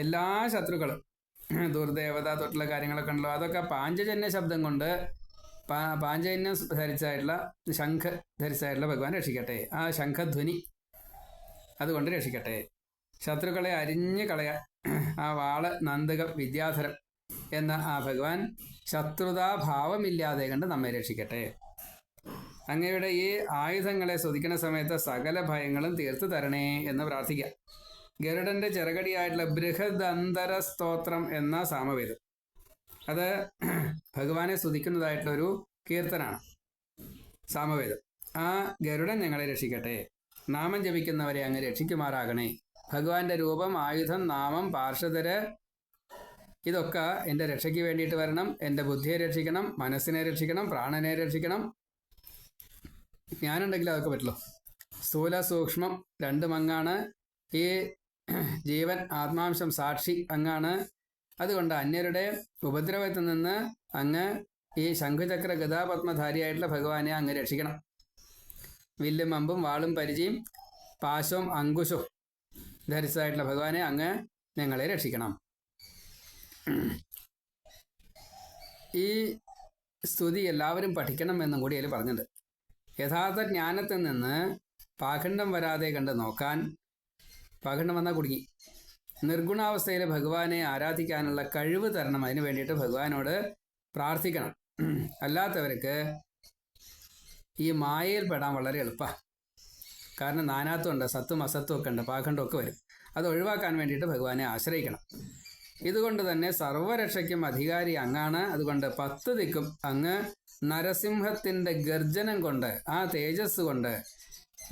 എല്ലാ ശത്രുക്കളും ദുർദേവത തൊട്ടുള്ള കാര്യങ്ങളൊക്കെ ഉണ്ടല്ലോ, അതൊക്കെ പാഞ്ചജന്യ ശബ്ദം കൊണ്ട് പാഞ്ചജന്യം ധരിച്ചായിട്ടുള്ള ശംഖ് ധരിച്ചായിട്ടുള്ള ഭഗവാൻ രക്ഷിക്കട്ടെ. ആ ശംഖധ്വനി അതുകൊണ്ട് രക്ഷിക്കട്ടെ. ശത്രുക്കളെ അരിഞ്ഞു കളയാൻ ആ വാള് നന്ദകം വിദ്യാധരം എന്ന ആ ഭഗവാൻ ശത്രുതാഭാവമില്ലാതെ കണ്ട് നമ്മെ രക്ഷിക്കട്ടെ. അങ്ങയുടെ ഈ ആയുധങ്ങളെ സ്തുതിക്കുന്ന സമയത്ത് സകല ഭയങ്ങളും തീർത്തു തരണേ എന്ന് പ്രാർത്ഥിക്കാം. ഗരുഡന്റെ ചെറുകടിയായിട്ടുള്ള ബൃഹദന്തര സ്തോത്രം എന്ന സാമവേദം, അത് ഭഗവാനെ സ്തുതിക്കുന്നതായിട്ടുള്ളൊരു കീർത്തനാണ്, സാമവേദം. ആ ഗരുഡൻ ഞങ്ങളെ രക്ഷിക്കട്ടെ. നാമം ജപിക്കുന്നവരെ അങ്ങ് രക്ഷിക്കുമാറാകണേ. ഭഗവാന്റെ രൂപം, ആയുധം, നാമം, പാർഷദര് ഇതൊക്കെ എൻ്റെ രക്ഷയ്ക്ക് വേണ്ടിയിട്ട് വരണം. എൻ്റെ ബുദ്ധിയെ രക്ഷിക്കണം, മനസ്സിനെ രക്ഷിക്കണം, പ്രാണനെ രക്ഷിക്കണം. ജ്ഞാനുണ്ടെങ്കിൽ അതൊക്കെ പറ്റുള്ളൂ. സ്ഥൂല സൂക്ഷ്മം രണ്ടും അങ്ങാണ്. ഈ ജീവൻ ആത്മാംശം സാക്ഷി അങ്ങാണ്. അതുകൊണ്ട് അന്യരുടെ ഉപദ്രവത്തിൽ നിന്ന് അങ്ങ് ഈ ശംഖുചക്ര ഗദാപത്മധാരിയായിട്ടുള്ള ഭഗവാനെ അങ്ങ് രക്ഷിക്കണം. വില്ലും അമ്പും വാളും പരിചയും പാശവും അങ്കുശവും ധരിച്ചതായിട്ടുള്ള ഭഗവാനെ അങ്ങ് ഞങ്ങളെ രക്ഷിക്കണം. ഈ സ്തുതി എല്ലാവരും പഠിക്കണം എന്നും കൂടി അതിൽ പറഞ്ഞിട്ടുണ്ട്. യഥാർത്ഥ ജ്ഞാനത്തിൽ നിന്ന് പാഖണ്ഡം വരാതെ കണ്ട് നോക്കാൻ, പാഖണ്ഡം വന്നാൽ കുടുങ്ങി, നിർഗുണാവസ്ഥയിൽ ഭഗവാനെ ആരാധിക്കാനുള്ള കഴിവ് തരണം. അതിന് വേണ്ടിയിട്ട് ഭഗവാനോട് പ്രാർത്ഥിക്കണം. അല്ലാത്തവർക്ക് ഈ മായയിൽ പെടാൻ വളരെ എളുപ്പമാണ്. കാരണം നാനാത്വം ഉണ്ട്, സത്വം അസത്വം ഒക്കെ ഉണ്ട്, പാഖണ്ഡം ഒക്കെ വരും. അത് ഒഴിവാക്കാൻ വേണ്ടിയിട്ട് ഭഗവാനെ ആശ്രയിക്കണം. ഇതുകൊണ്ട് തന്നെ സർവരക്ഷയ്ക്കും അധികാരി അങ്ങാണ്. അതുകൊണ്ട് 10 ദിക്കും അങ്ങ് നരസിംഹത്തിൻ്റെ ഗർജനം കൊണ്ട്, ആ തേജസ് കൊണ്ട്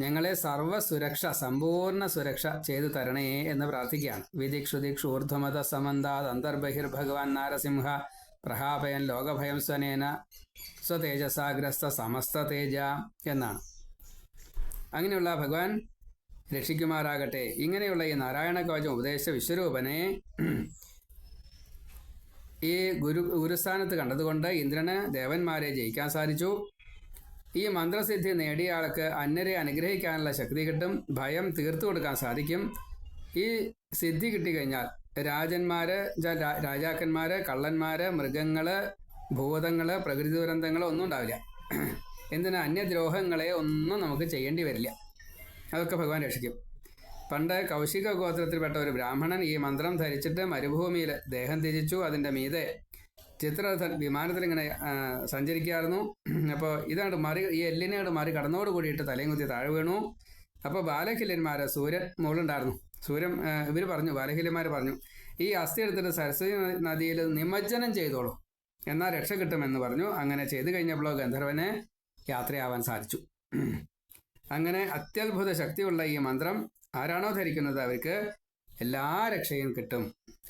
ഞങ്ങളെ സർവസുരക്ഷ, സമ്പൂർണ്ണ സുരക്ഷ ചെയ്തു തരണേ എന്ന് പ്രാർത്ഥിക്കുകയാണ്. വിദിക്ഷുദിക്ഷു ഊർധ്വമത സമന്താത് അന്തർബഹിർ ഭഗവാൻ നാരസിംഹ പ്രഹാപയൻ ലോകഭയം സ്വനേന സ്വതേജസാഗ്രസ്ത സമസ്ത തേജ എന്നാണ്. അങ്ങനെയുള്ള ഭഗവാൻ രക്ഷിക്കുമാറാകട്ടെ. ഇങ്ങനെയുള്ള ഈ നാരായണ കവചം ഉപദേശ വിശ്വരൂപനെ ഈ ഗുരുസ്ഥാനത്ത് കണ്ടതുകൊണ്ട് ഇന്ദ്രന് ദേവന്മാരെ ജയിക്കാൻ സാധിച്ചു. ഈ മന്ത്രസിദ്ധി നേടിയ ആൾക്ക് അന്യരെ അനുഗ്രഹിക്കാനുള്ള ശക്തി കിട്ടും, ഭയം തീർത്തു കൊടുക്കാൻ സാധിക്കും. ഈ സിദ്ധി കിട്ടിക്കഴിഞ്ഞാൽ രാജാക്കന്മാർ, കള്ളന്മാർ, മൃഗങ്ങൾ, ഭൂതങ്ങൾ, പ്രകൃതി ദുരന്തങ്ങൾ ഒന്നും ഉണ്ടാവില്ല. എന്തിനാ? അന്യദ്രോഹങ്ങളെ ഒന്നും നമുക്ക് ചെയ്യേണ്ടി വരില്ല. അതൊക്കെ ഭഗവാൻ രക്ഷിക്കും. പണ്ട് കൗശിക ഗോത്രത്തിൽപ്പെട്ട ഒരു ബ്രാഹ്മണൻ ഈ മന്ത്രം ധരിച്ചിട്ട് മരുഭൂമിയിൽ ദേഹം ത്യജിച്ചു. അതിൻ്റെ മീതെ ചിത്രരഥൻ വിമാനത്തിലിങ്ങനെ സഞ്ചരിക്കുകയായിരുന്നു. അപ്പോൾ ഇതാണ് ഈ എല്ലിനോട് മാറി കടന്നോട് കൂടിയിട്ട് തലയും കുത്തി താഴെ വീണു. അപ്പോൾ ബാലകില്യന്മാർ, സൂര്യൻ മുകളുണ്ടായിരുന്നു. ഇവർ പറഞ്ഞു, ബാലകില്യന്മാർ പറഞ്ഞു, ഈ അസ്ഥി എടുത്തിട്ട് സരസ്വതി നദിയിൽ നിമജ്ജനം ചെയ്തോളൂ, എന്നാൽ രക്ഷ കിട്ടുമെന്ന് പറഞ്ഞു. അങ്ങനെ ചെയ്തു കഴിഞ്ഞപ്പോൾ ഗന്ധർവന് യാത്രയാവാൻ സാധിച്ചു. അങ്ങനെ അത്യത്ഭുത ശക്തിയുള്ള ഈ മന്ത്രം ആരാണോ ധരിക്കുന്നത് അവർക്ക് എല്ലാ രക്ഷയും കിട്ടും.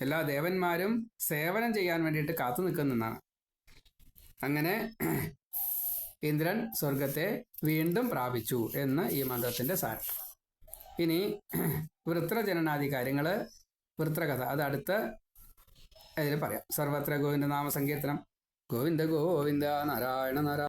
എല്ലാ ദേവന്മാരും സേവനം ചെയ്യാൻ വേണ്ടിയിട്ട് കാത്തു നിൽക്കുന്നതാണ്. അങ്ങനെ ഇന്ദ്രൻ സ്വർഗത്തെ വീണ്ടും പ്രാപിച്ചു എന്ന് ഈ മന്ത്രത്തിൻ്റെ സാരം. ഇനി വൃത്രജനനാദി കാര്യങ്ങൾ, വൃത്രകഥ, അത് അടുത്ത അതിൽ പറയാം. സർവത്ര ഗോവിന്ദ നാമ സങ്കീർത്തനം. ഗോവിന്ദ ഗോവിന്ദ നാരായണ നാരായണ.